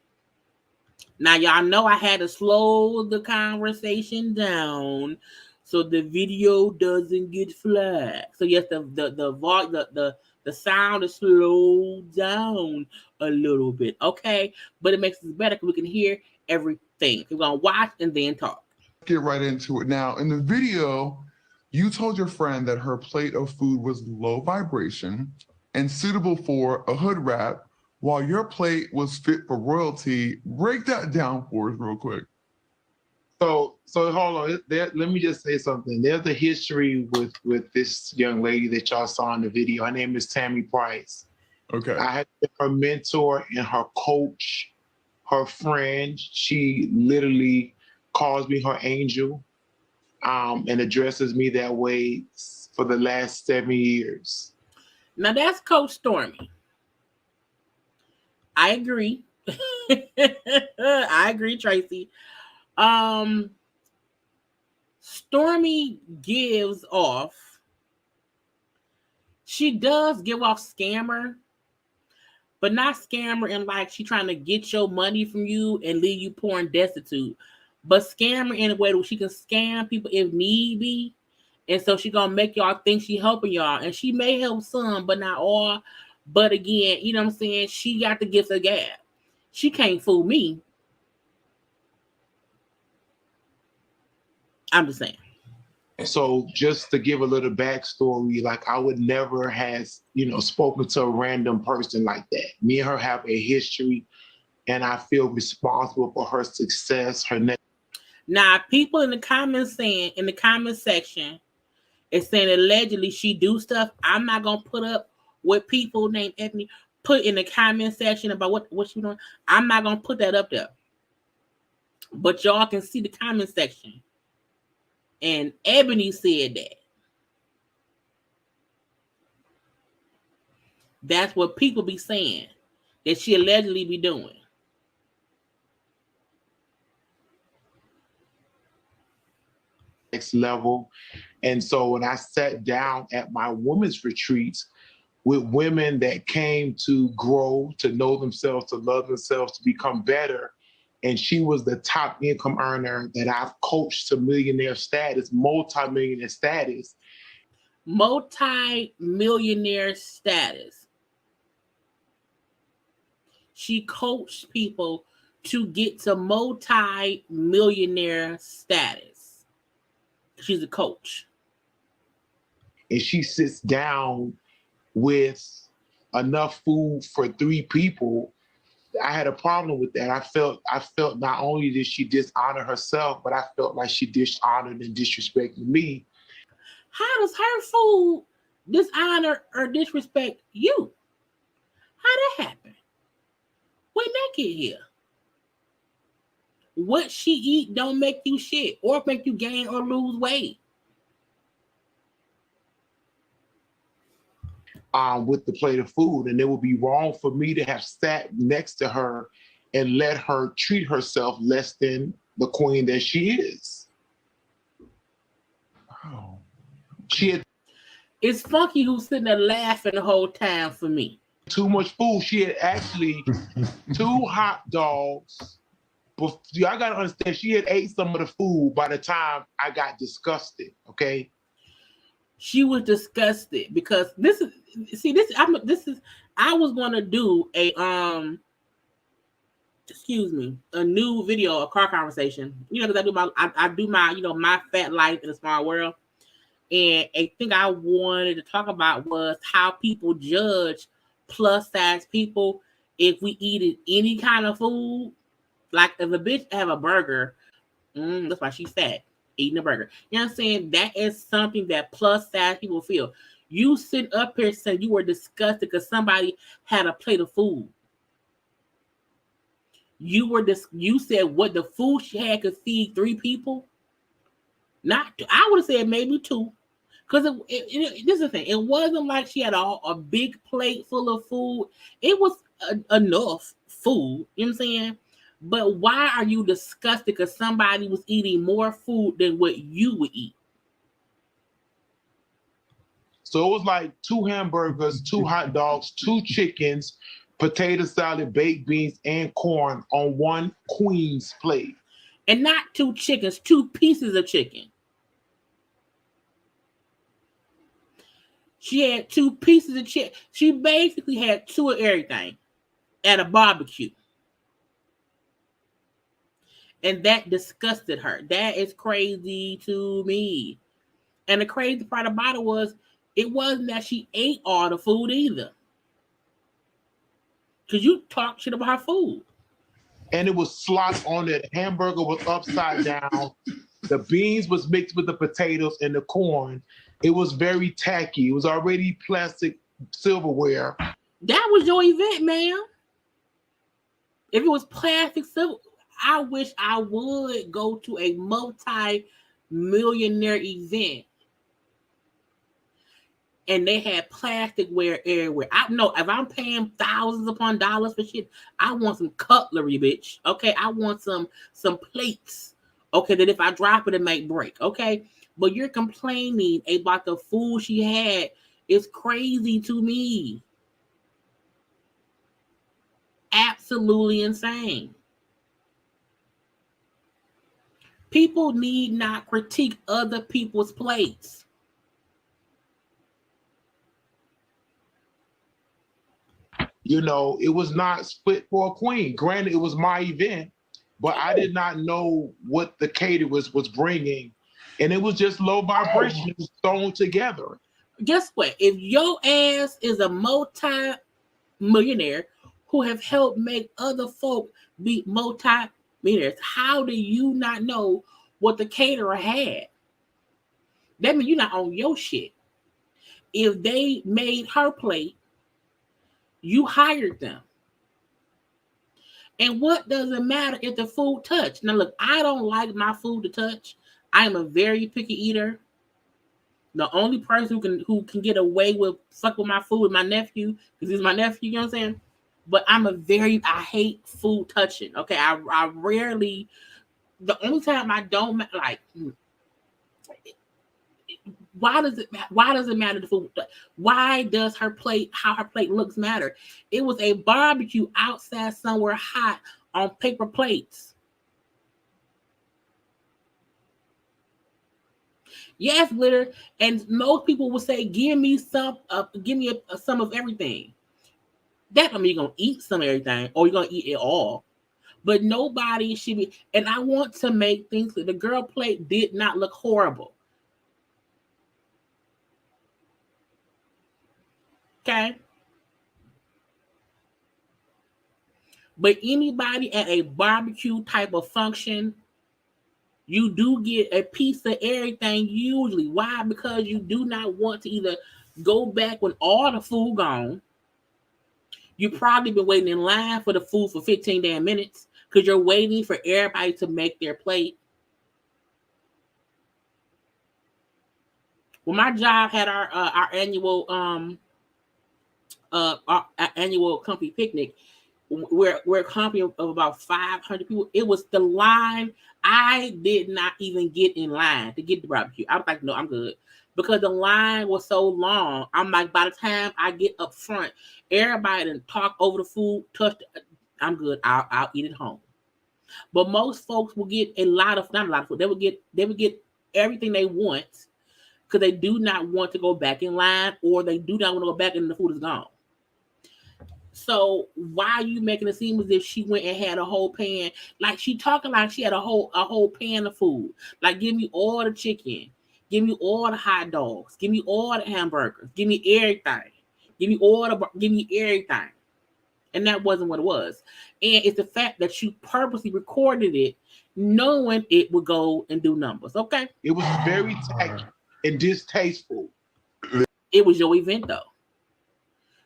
Now y'all know I had to slow the conversation down so the video doesn't get flagged. So yes, the sound is slowed down a little bit, okay? But it makes it better because we can hear everything. We're gonna watch and then talk. Get right into it. Now, in the video, you told your friend that her plate of food was low vibration and suitable for a hood rat, while your plate was fit for royalty. Break that down for us real quick. So hold on. Let me just say something. There's a history with this young lady that y'all saw in the video. Her name is Tammy Price. Okay. I had been her mentor and her coach, her friend. She literally calls me her angel, and addresses me that way for the last 7 years. Now that's Coach Stormy. I agree. I agree, Tracy. Stormy gives off. She does give off scammer, but not scammer in like she trying to get your money from you and leave you poor and destitute. But scammer in a way where she can scam people if need be. And so she gonna make y'all think she helping y'all. And she may help some, but not all. But again, you know what I'm saying? She got the gift of gab. She can't fool me. I'm just saying. So just to give a little backstory, like I would never have, spoken to a random person like that. Me and her have a history, and I feel responsible for her success, her next. Now, people in the comments saying, in the comment section, it's saying allegedly she do stuff. I'm not gonna put up what people named Ebony put in the comment section about what she doing. I'm not gonna put that up there. But y'all can see the comment section. And Ebony said that. That's what people be saying that she allegedly be doing. Next level. And so when I sat down at my women's retreats with women that came to grow, to know themselves, to love themselves, to become better, and she was the top income earner that I've coached to millionaire status, multi-millionaire status. Multi-millionaire status. She coached people to get to multi-millionaire status. She's a coach. And she sits down with enough food for 3 people. I had a problem with that. I felt not only did she dishonor herself, but I felt like she dishonored and disrespected me. How does her food dishonor or disrespect you? How that happen? When that get here? What she eat don't make you shit or make you gain or lose weight. With the plate of food, and it would be wrong for me to have sat next to her and let her treat herself less than the queen that she is. Wow. It's Funky who's sitting there laughing the whole time for me. Too much food. She had actually 2 hot dogs. But I gotta understand, she had ate some of the food by the time I got disgusted. Okay. She was disgusted because I was gonna do a new video, a car conversation. Because I do my my fat life in a small world. And a thing I wanted to talk about was how people judge plus size people if we eat any kind of food. Like if a bitch have a burger, That's why she's fat, eating a burger. You know what I'm saying? That is something that plus size people feel. You sit up here saying you were disgusted because somebody had a plate of food. You said what the food she had could feed 3 people. Not two. I would have said maybe 2. Because this is the thing. It wasn't like she had a big plate full of food. It was enough food. You know what I'm saying? But why are you disgusted because somebody was eating more food than what you would eat? So it was like 2 hamburgers, 2 hot dogs, 2 chickens, potato salad, baked beans, and corn on one queen's plate. And not 2 chickens, 2 pieces of chicken. She had 2 pieces of chicken. She basically had 2 of everything at a barbecue. And that disgusted her. That is crazy to me. And the crazy part about it was, it wasn't that she ate all the food either. Because you talk shit about her food. And it was slop on it. Hamburger was upside down. The beans was mixed with the potatoes and the corn. It was very tacky. It was already plastic silverware. That was your event, ma'am. If it was plastic silver, I wish I would go to a multi-millionaire event and they had plasticware everywhere. I know if I'm paying thousands upon dollars for shit, I want some cutlery, bitch. Okay, I want some plates. Okay, that if I drop it, it might break. Okay, but you're complaining about the food she had. It's crazy to me. Absolutely insane. People need not critique other people's plates. You know, it was not split for a queen. Granted, it was my event, but I did not know what the caterers was bringing. And it was just low vibrations thrown together. Guess what? If your ass is a multi-millionaire who have helped make other folk be multi-millionaires, how do you not know what the caterer had? That means you're not on your shit. If they made her plate, you hired them. And what does it matter if the food touched? Now, look, I don't like my food to touch. I am a very picky eater. The only person who can get away with fuck with my food is my nephew, because he's my nephew, you know what I'm saying? But I hate food touching. Okay, I rarely, the only time I don't like, why does it matter the food? Why does how her plate looks matter? It was a barbecue outside somewhere hot on paper plates. Yes, glitter. And most people will say, give me some of everything. That don't mean you're gonna eat some of everything or you're gonna eat it all. But nobody should be, and I want to make things clear. The girl plate did not look horrible. Okay. But anybody at a barbecue type of function, you do get a piece of everything usually. Why? Because you do not want to either go back when all the food gone. You probably been waiting in line for the food for 15 damn minutes because you're waiting for everybody to make their plate. Well, my job had our annual our annual company picnic. We're a company of about 500 people. It was the line. I did not even get in line to get the barbecue. I was like, no, I'm good. Because the line was so long. I'm like, by the time I get up front, everybody done talk over the food, I'm good. I'll eat it home. But most folks will get not a lot of food. They would get everything they want because they do not want to go back in line or they do not want to go back and the food is gone. So why are you making it seem as if she went and had a whole pan? Like she talking like she had a whole pan of food. Like give me all the chicken, give me all the hot dogs, give me all the hamburgers, give me everything, give me everything. And that wasn't what it was. And it's the fact that you purposely recorded it knowing it would go and do numbers. Okay, It was very tacky and distasteful. it was your event though.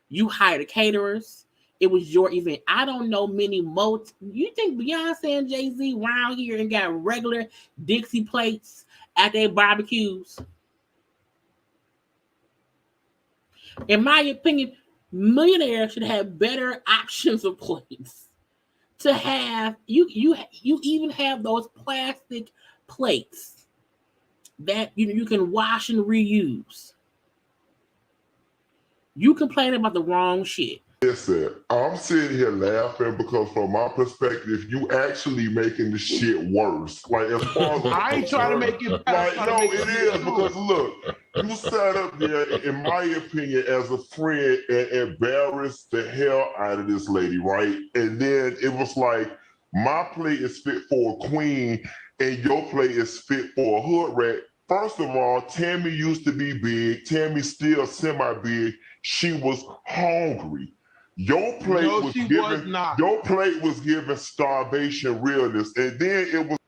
You hired the caterers. It was your event. I don't know many You think Beyonce and Jay-Z around here and got regular Dixie plates at their barbecues? In my opinion, millionaires should have better options of plates. To have you even have those plastic plates that you can wash and reuse. You complain about the wrong shit. Listen, I'm sitting here laughing because from my perspective, you actually making the shit worse. Like as far as I ain't trying to make it like, no, it is because look, you sat up there, in my opinion, as a friend and embarrassed the hell out of this lady, right? And then it was like, my plate is fit for a queen and your plate is fit for a hood rat. First of all, Tammy used to be big. Tammy's still semi-big. She was hungry. Your plate your plate was giving starvation realness, and then it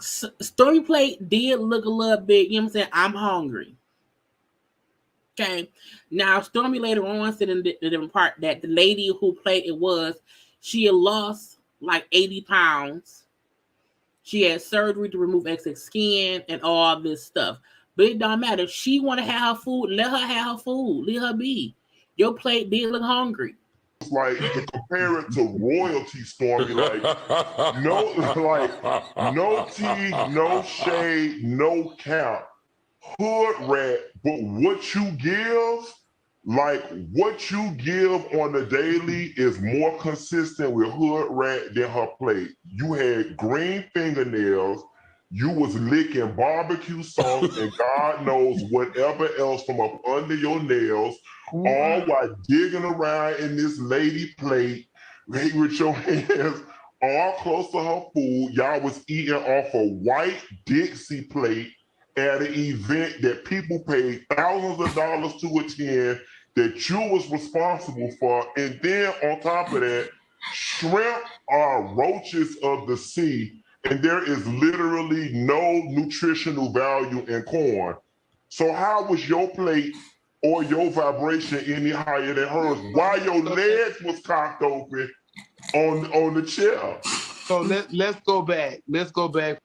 was Stormy plate did look a little bit, you know what I'm saying? I'm hungry. Okay. Now Stormy later on said in the different part that the lady who played it was, she had lost like 80 pounds. She had surgery to remove excess skin and all this stuff. But it don't matter. If she want to have her food, let her have her food. Let her be. Your plate did look hungry. Like to compare it to royalty, Stormy, like no tea, no shade, no cap. Hood rat, but what you give on the daily is more consistent with hood rat than her plate. You had green fingernails. You was licking barbecue sauce and God knows whatever else from up under your nails, all while digging around in this lady plate with your hands all close to her food. Y'all was eating off a white Dixie plate at an event that people paid thousands of dollars to attend that you was responsible for. And then on top of that, shrimp are roaches of the sea. And there is literally no nutritional value in corn. So how was your plate or your vibration any higher than hers? Why your legs was cocked open on the chair? So let's go back. Let's go back.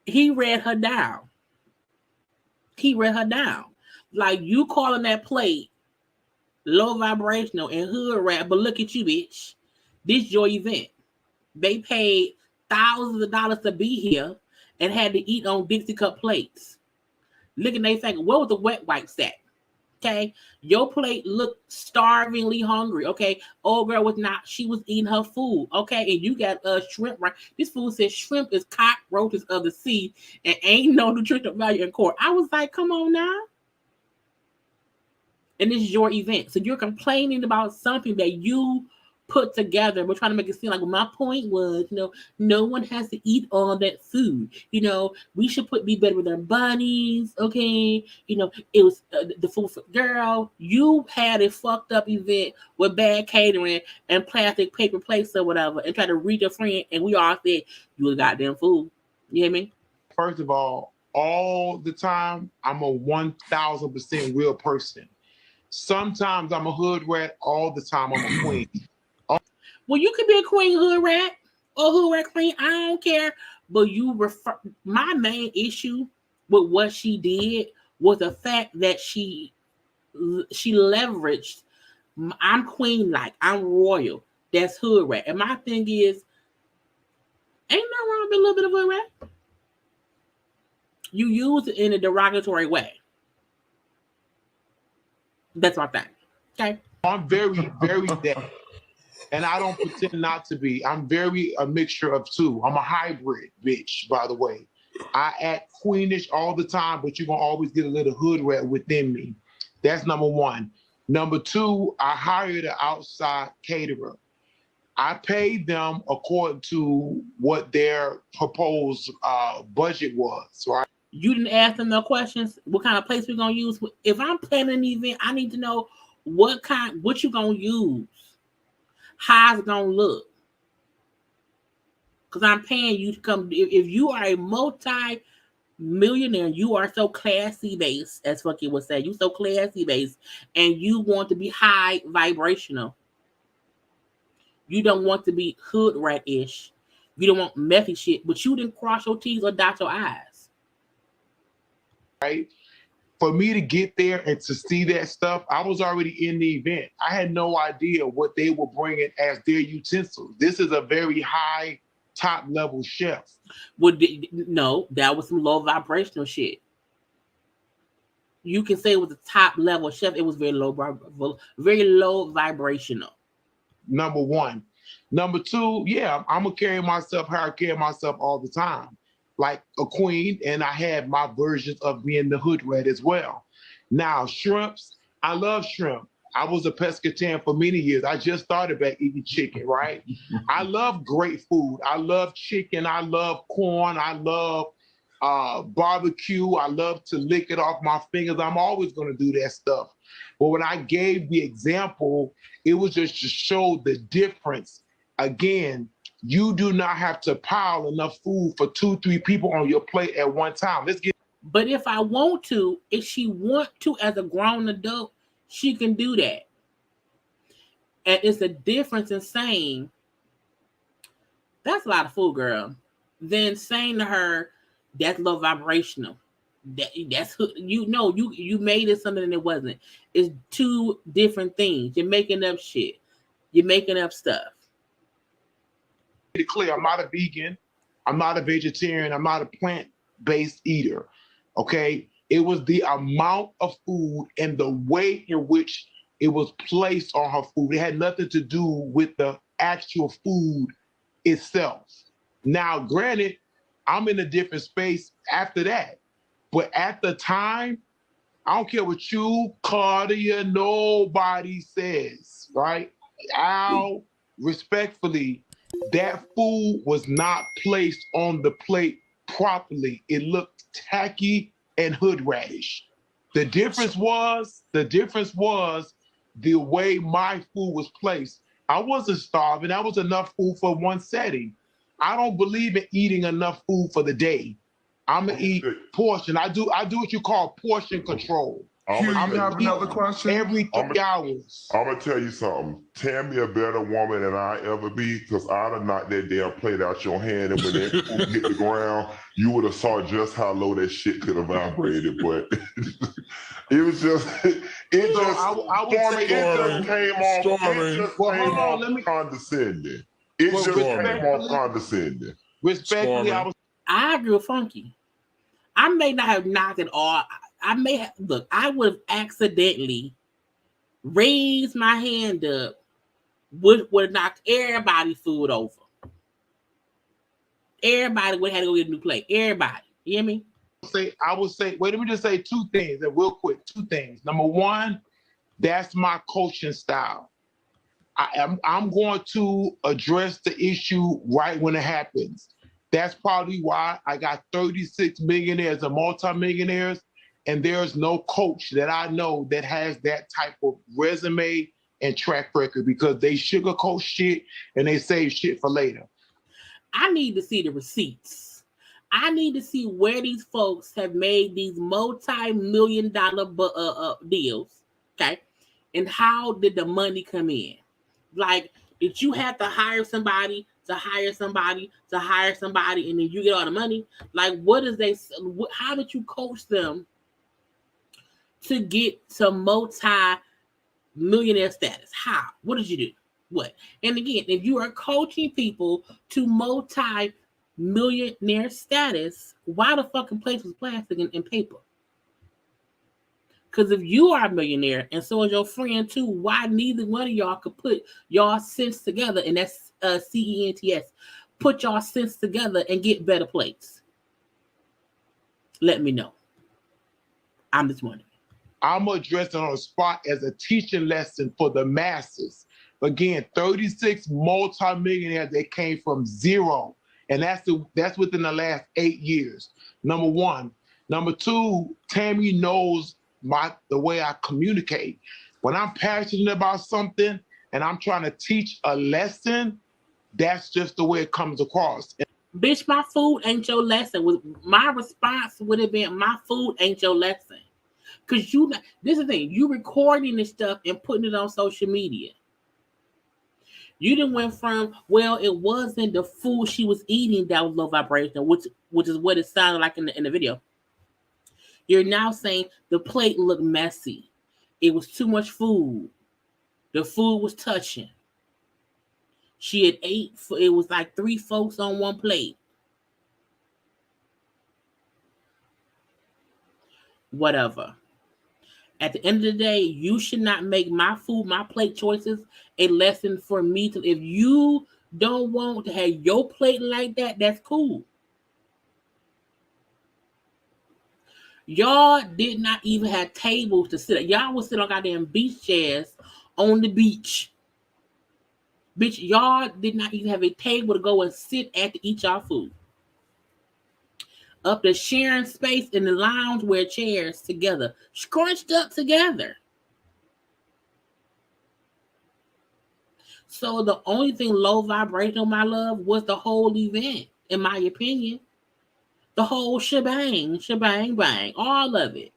He read her down. Like you calling that plate low vibrational and hood rat, but look at you, bitch. This your event. They paid thousands of dollars to be here and had to eat on Dixie cup plates. Look at they think, where was the wet wipes at? Okay, your plate looked starvingly hungry. Okay, old girl was not. She was eating her food. Okay, and you got shrimp. Right, this food says shrimp is cockroaches of the sea and ain't no nutritional value in court. I was like, come on now. And this is your event, so you're complaining about something that you put together. We're trying to make it seem like, well, my point was, no one has to eat all that food. We should be better with our bunnies. Okay, it was the food for girl. You had a fucked up event with bad catering and plastic paper plates or whatever, and try to read your friend, and we all said you a goddamn fool. You hear me? First of all the time, I'm a 1,000% real person. Sometimes I'm a hood rat. All the time, I'm a queen. Well, you could be a queen hood rat or hood rat queen. I don't care. But my main issue with what she did was the fact that she leveraged. I'm queen-like. I'm royal. That's hood rat. And my thing is, ain't no wrong with a little bit of hood rat. You use it in a derogatory way. That's my thing. Okay. I'm very, very that. And I don't pretend not to be. I'm very a mixture of two. I'm a hybrid bitch, by the way. I act queenish all the time, but you're going to always get a little hood rat within me. That's number one. Number two, I hired an outside caterer. I paid them according to what their proposed budget was, right? You didn't ask them no questions. What kind of place we're going to use? If I'm planning an event, I need to know what you going to use. How's it gonna look? Because I'm paying you to come. If you are a multi-millionaire, you are so classy based, as fucking would say. You so classy based, and you want to be high vibrational. You don't want to be hood rat-ish. You don't want methy shit, but you didn't cross your T's or dot your I's. Right? For me to get there and to see that stuff, I was already in the event. I had no idea what they were bringing as their utensils. This is a very high, top level chef. No, that was some low vibrational shit. You can say it was a top level chef. It was very low vibrational. Number one. Number two, yeah, I'm gonna carry myself how I carry myself all the time, like a queen, and I had my versions of being the hood rat as well. Now, shrimps, I love shrimp. I was a pescatarian for many years. I just started back eating chicken, right? I love great food. I love chicken. I love corn. I love barbecue. I love to lick it off my fingers. I'm always going to do that stuff. But when I gave the example, it was just to show the difference. Again, you do not have to pile enough food for 2-3 people on your plate at one time. But if I want to, if she want to as a grown adult, she can do that. And it's a difference in saying, that's a lot of food, girl, than saying to her, that's low vibrational. That's you made it something that it wasn't. It's two different things. You're making up shit. You're making up stuff. To be clear, I'm not a vegan. I'm not a vegetarian. I'm not a plant-based eater. Okay? It was the amount of food and the way in which it was placed on her food. It had nothing to do with the actual food itself. Now, granted, I'm in a different space after that. But at the time, I don't care what you, Cardi, or nobody says, right? Al, respectfully, that food was not placed on the plate properly. It looked tacky and hood radish. The difference was the way my food was placed. I wasn't starving. That was enough food for one setting. I don't believe in eating enough food for the day. I'm gonna eat portion. I do what you call portion control. You have another question? Every 3 hours. I'm gonna tell you something. Tammy a better woman than I ever be, because I'd have knocked that damn plate out your hand, and when that food hit the ground, you would have saw just how low that shit could have vibrated. But it was just, it just came off condescending. It just came off condescending. Respectfully, I agree with Funky. I may not have knocked it all. I would have accidentally raised my hand up, would have knocked everybody's food over. Everybody would have had to go get a new plate. Everybody. You hear me? I would say, wait, let me just say 2 things, and real quick, 2 things. Number one, that's my coaching style. I'm going to address the issue right when it happens. That's probably why I got 36 millionaires and multimillionaires, and there's no coach that I know that has that type of resume and track record, because they sugarcoat shit and they save shit for later. I need to see the receipts. I need to see where these folks have made these multi-million-dollar deals, okay? And how did the money come in? Like, did you have to hire somebody, and then you get all the money? Like, how did you coach them to get to multi-millionaire status? How? What did you do? What? And again, if you are coaching people to multi-millionaire status, why the fucking place was plastic and paper? Because if you are a millionaire and so is your friend too, why neither one of y'all could put y'all sense together, and that's CENTS, put y'all sense together and get better plates? Let me know. I'm just wondering. I'm addressing on the spot as a teaching lesson for the masses. Again, 36 multimillionaires that came from zero, and that's within the last 8 years. Number one. Number two, Tammy knows the way I communicate. When I'm passionate about something and I'm trying to teach a lesson, that's just the way it comes across. Bitch, my food ain't your lesson. My response would have been, my food ain't your lesson. Because this is the thing, you recording this stuff and putting it on social media. You done went from, well, it wasn't the food she was eating that was low vibration, which is what it sounded like in the video. You're now saying the plate looked messy. It was too much food. The food was touching. She had ate, it was like 3 folks on one plate. Whatever. At the end of the day, you should not make my food, my plate choices a lesson for me to. If you don't want to have your plate like that, that's cool. Y'all did not even have tables to sit at. Y'all would sit on goddamn beach chairs on the beach. Bitch, y'all did not even have a table to go and sit at to eat y'all food. Up to sharing space in the loungewear chairs together, scrunched up together. So the only thing low vibrational, my love, was the whole event, in my opinion. The whole shebang, bang, all of it.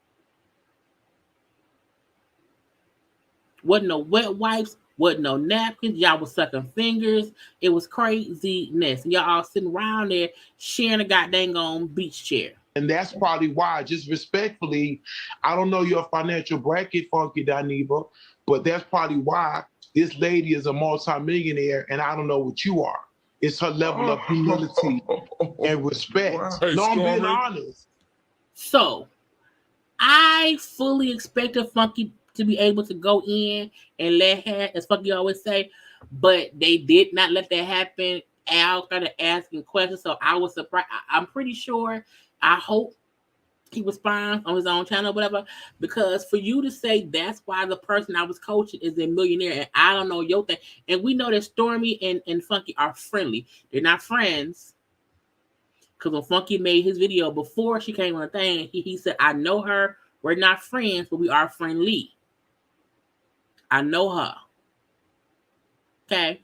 Wasn't no wet wipes, wasn't no napkins. Y'all was sucking fingers. It was craziness. Y'all all sitting around there sharing a goddamn beach chair. And that's probably why, just respectfully, I don't know your financial bracket, Funky Dineva, but that's probably why this lady is a multimillionaire and I don't know what you are. It's her level of humility and respect. Hey, No, I'm being Stormy. honest. So, I fully expected Funky to be able to go in and let her, as Funky always say, but they did not let that happen. Al started asking questions, so I was surprised. I'm pretty sure, I hope he responds on his own channel, whatever, because for you to say that's why the person I was coaching is a millionaire and I don't know your thing, and we know that Stormy and Funky are friendly. They're not friends, because when Funky made his video before she came on the thing, he said, I know her, we're not friends, but we are friendly. I know her. Okay?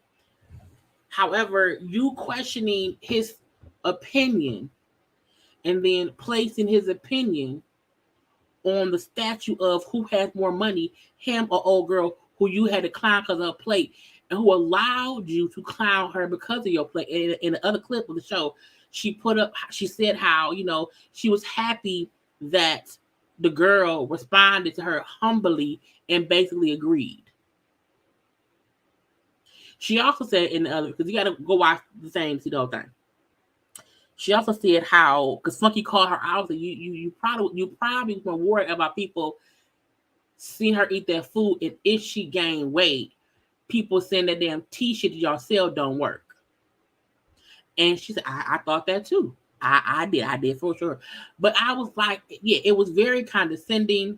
However, you questioning his opinion and then placing his opinion on the statue of who has more money, him or old girl who you had to clown because of her plate, and who allowed you to clown her because of your plate. In the other clip of the show, she said how, she was happy that the girl responded to her humbly and basically agreed. She also said in the other, because you got to go watch the same, see the whole thing. She also said how, because Funky called her out, you probably were worried about people seeing her eat that food, and if she gained weight, people saying that damn t-shirt y'all sell don't work. And she said, I thought that too. I did for sure. But I was like, yeah, it was very condescending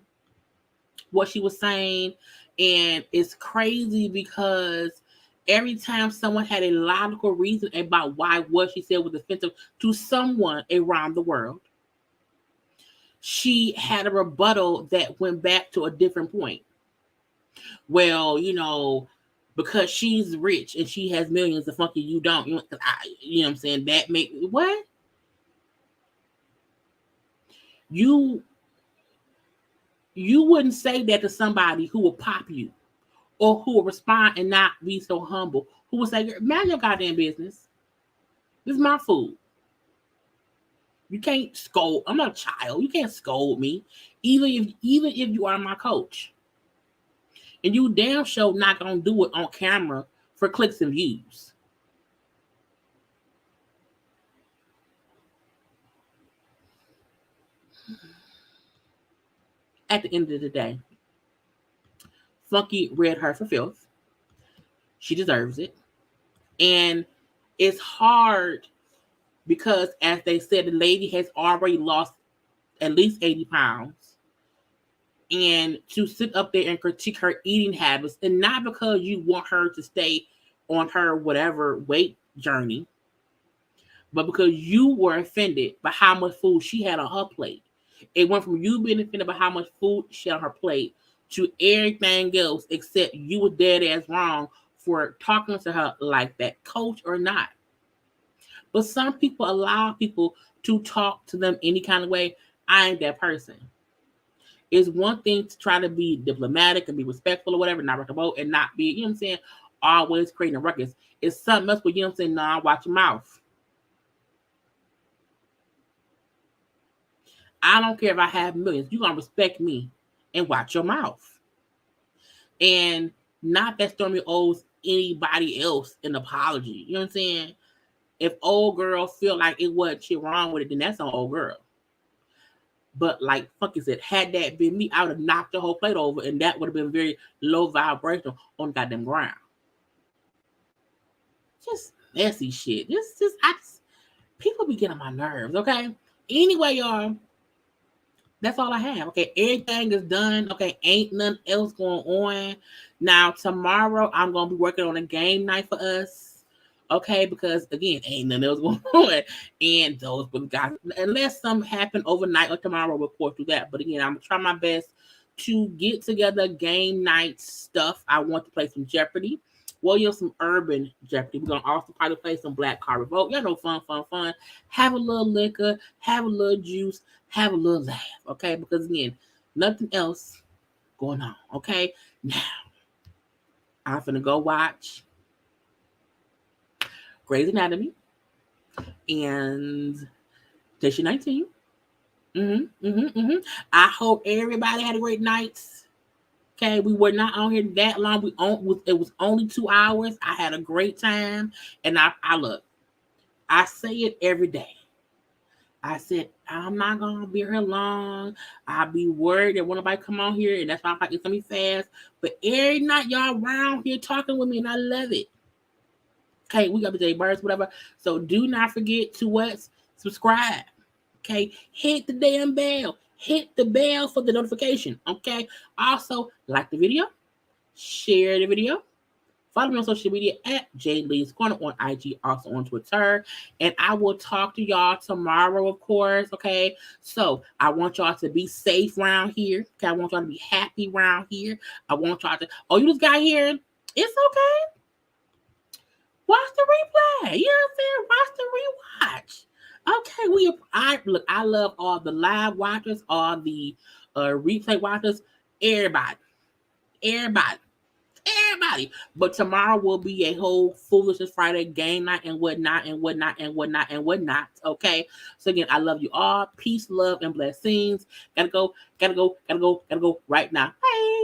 what she was saying, and it's crazy because every time someone had a logical reason about why what she said was offensive to someone around the world, she had a rebuttal that went back to a different point. Well, because she's rich and she has millions of Funky, you don't. You know what I'm saying? That make what? You wouldn't say that to somebody who will pop you, or who will respond and not be so humble, who will say, man, your goddamn business. This is my food. You can't scold. I'm not a child. You can't scold me. Even if you are my coach. And you damn sure not going to do it on camera for clicks and views. At the end of the day, Funky read her for filth. She deserves it. And it's hard because, as they said, the lady has already lost at least 80 pounds. And to sit up there and critique her eating habits, and not because you want her to stay on her whatever weight journey, but because you were offended by how much food she had on her plate. It went from you being offended by how much food she had on her plate to everything else except you were dead ass wrong for talking to her like that, coach or not. But some people allow people to talk to them any kind of way. I ain't that person. It's one thing to try to be diplomatic and be respectful or whatever, not rock the boat and not be, you know what I'm saying, always creating a ruckus. It's something else where, you know what I'm saying, nah, watch your mouth. I don't care if I have millions. You're going to respect me and watch your mouth. And not that Stormy owes anybody else an apology. You know what I'm saying? If old girl feel like it wasn't shit wrong with it, then that's on old girl. But like fucking said, had that been me, I would have knocked the whole plate over, and that would have been very low vibration on the goddamn ground. Just messy shit. People be getting on my nerves, okay? Anyway, y'all, that's all I have. Okay, everything is done. Okay, ain't nothing else going on. Now, tomorrow, I'm going to be working on a game night for us. Okay, because, again, ain't nothing else going on. And those guys, unless something happen overnight or tomorrow, we'll report through that. But, again, I'm going to try my best to get together game night stuff. I want to play some Jeopardy. Well, you know, some urban Jeopardy. We're going to also probably play some Black Card Revolt. Y'all know, fun. Have a little liquor, have a little juice, have a little laugh, okay? Because, again, nothing else going on, okay? Now, I'm finna go watch Grey's Anatomy and Station 19. I hope everybody had a great night. Okay, we were not on here that long. It was only 2 hours. I had a great time, and I look. I say it every day. I said I'm not gonna be here long. I'll be worried that nobody come on here, and that's why I'm like it's gonna be fast. But every night y'all around here talking with me, and I love it. Okay, we got the JayBirds, whatever. So do not forget to what? Subscribe. Okay, hit the damn bell. Hit the bell for the notification. Okay. Also, like the video, share the video, follow me on social media at JayLeesCorner on IG, also on Twitter. And I will talk to y'all tomorrow, of course. Okay. So I want y'all to be safe around here. Okay. I want y'all to be happy around here. I want y'all to, oh, you just got here. It's okay. Watch the replay. You know what I'm saying? Watch the rewatch. Okay, I love all the live watchers, all the replay watchers, everybody. But tomorrow will be a whole Foolishness Friday game night and whatnot. Okay. So again, I love you all. Peace, love, and blessings. Gotta go right now. Bye.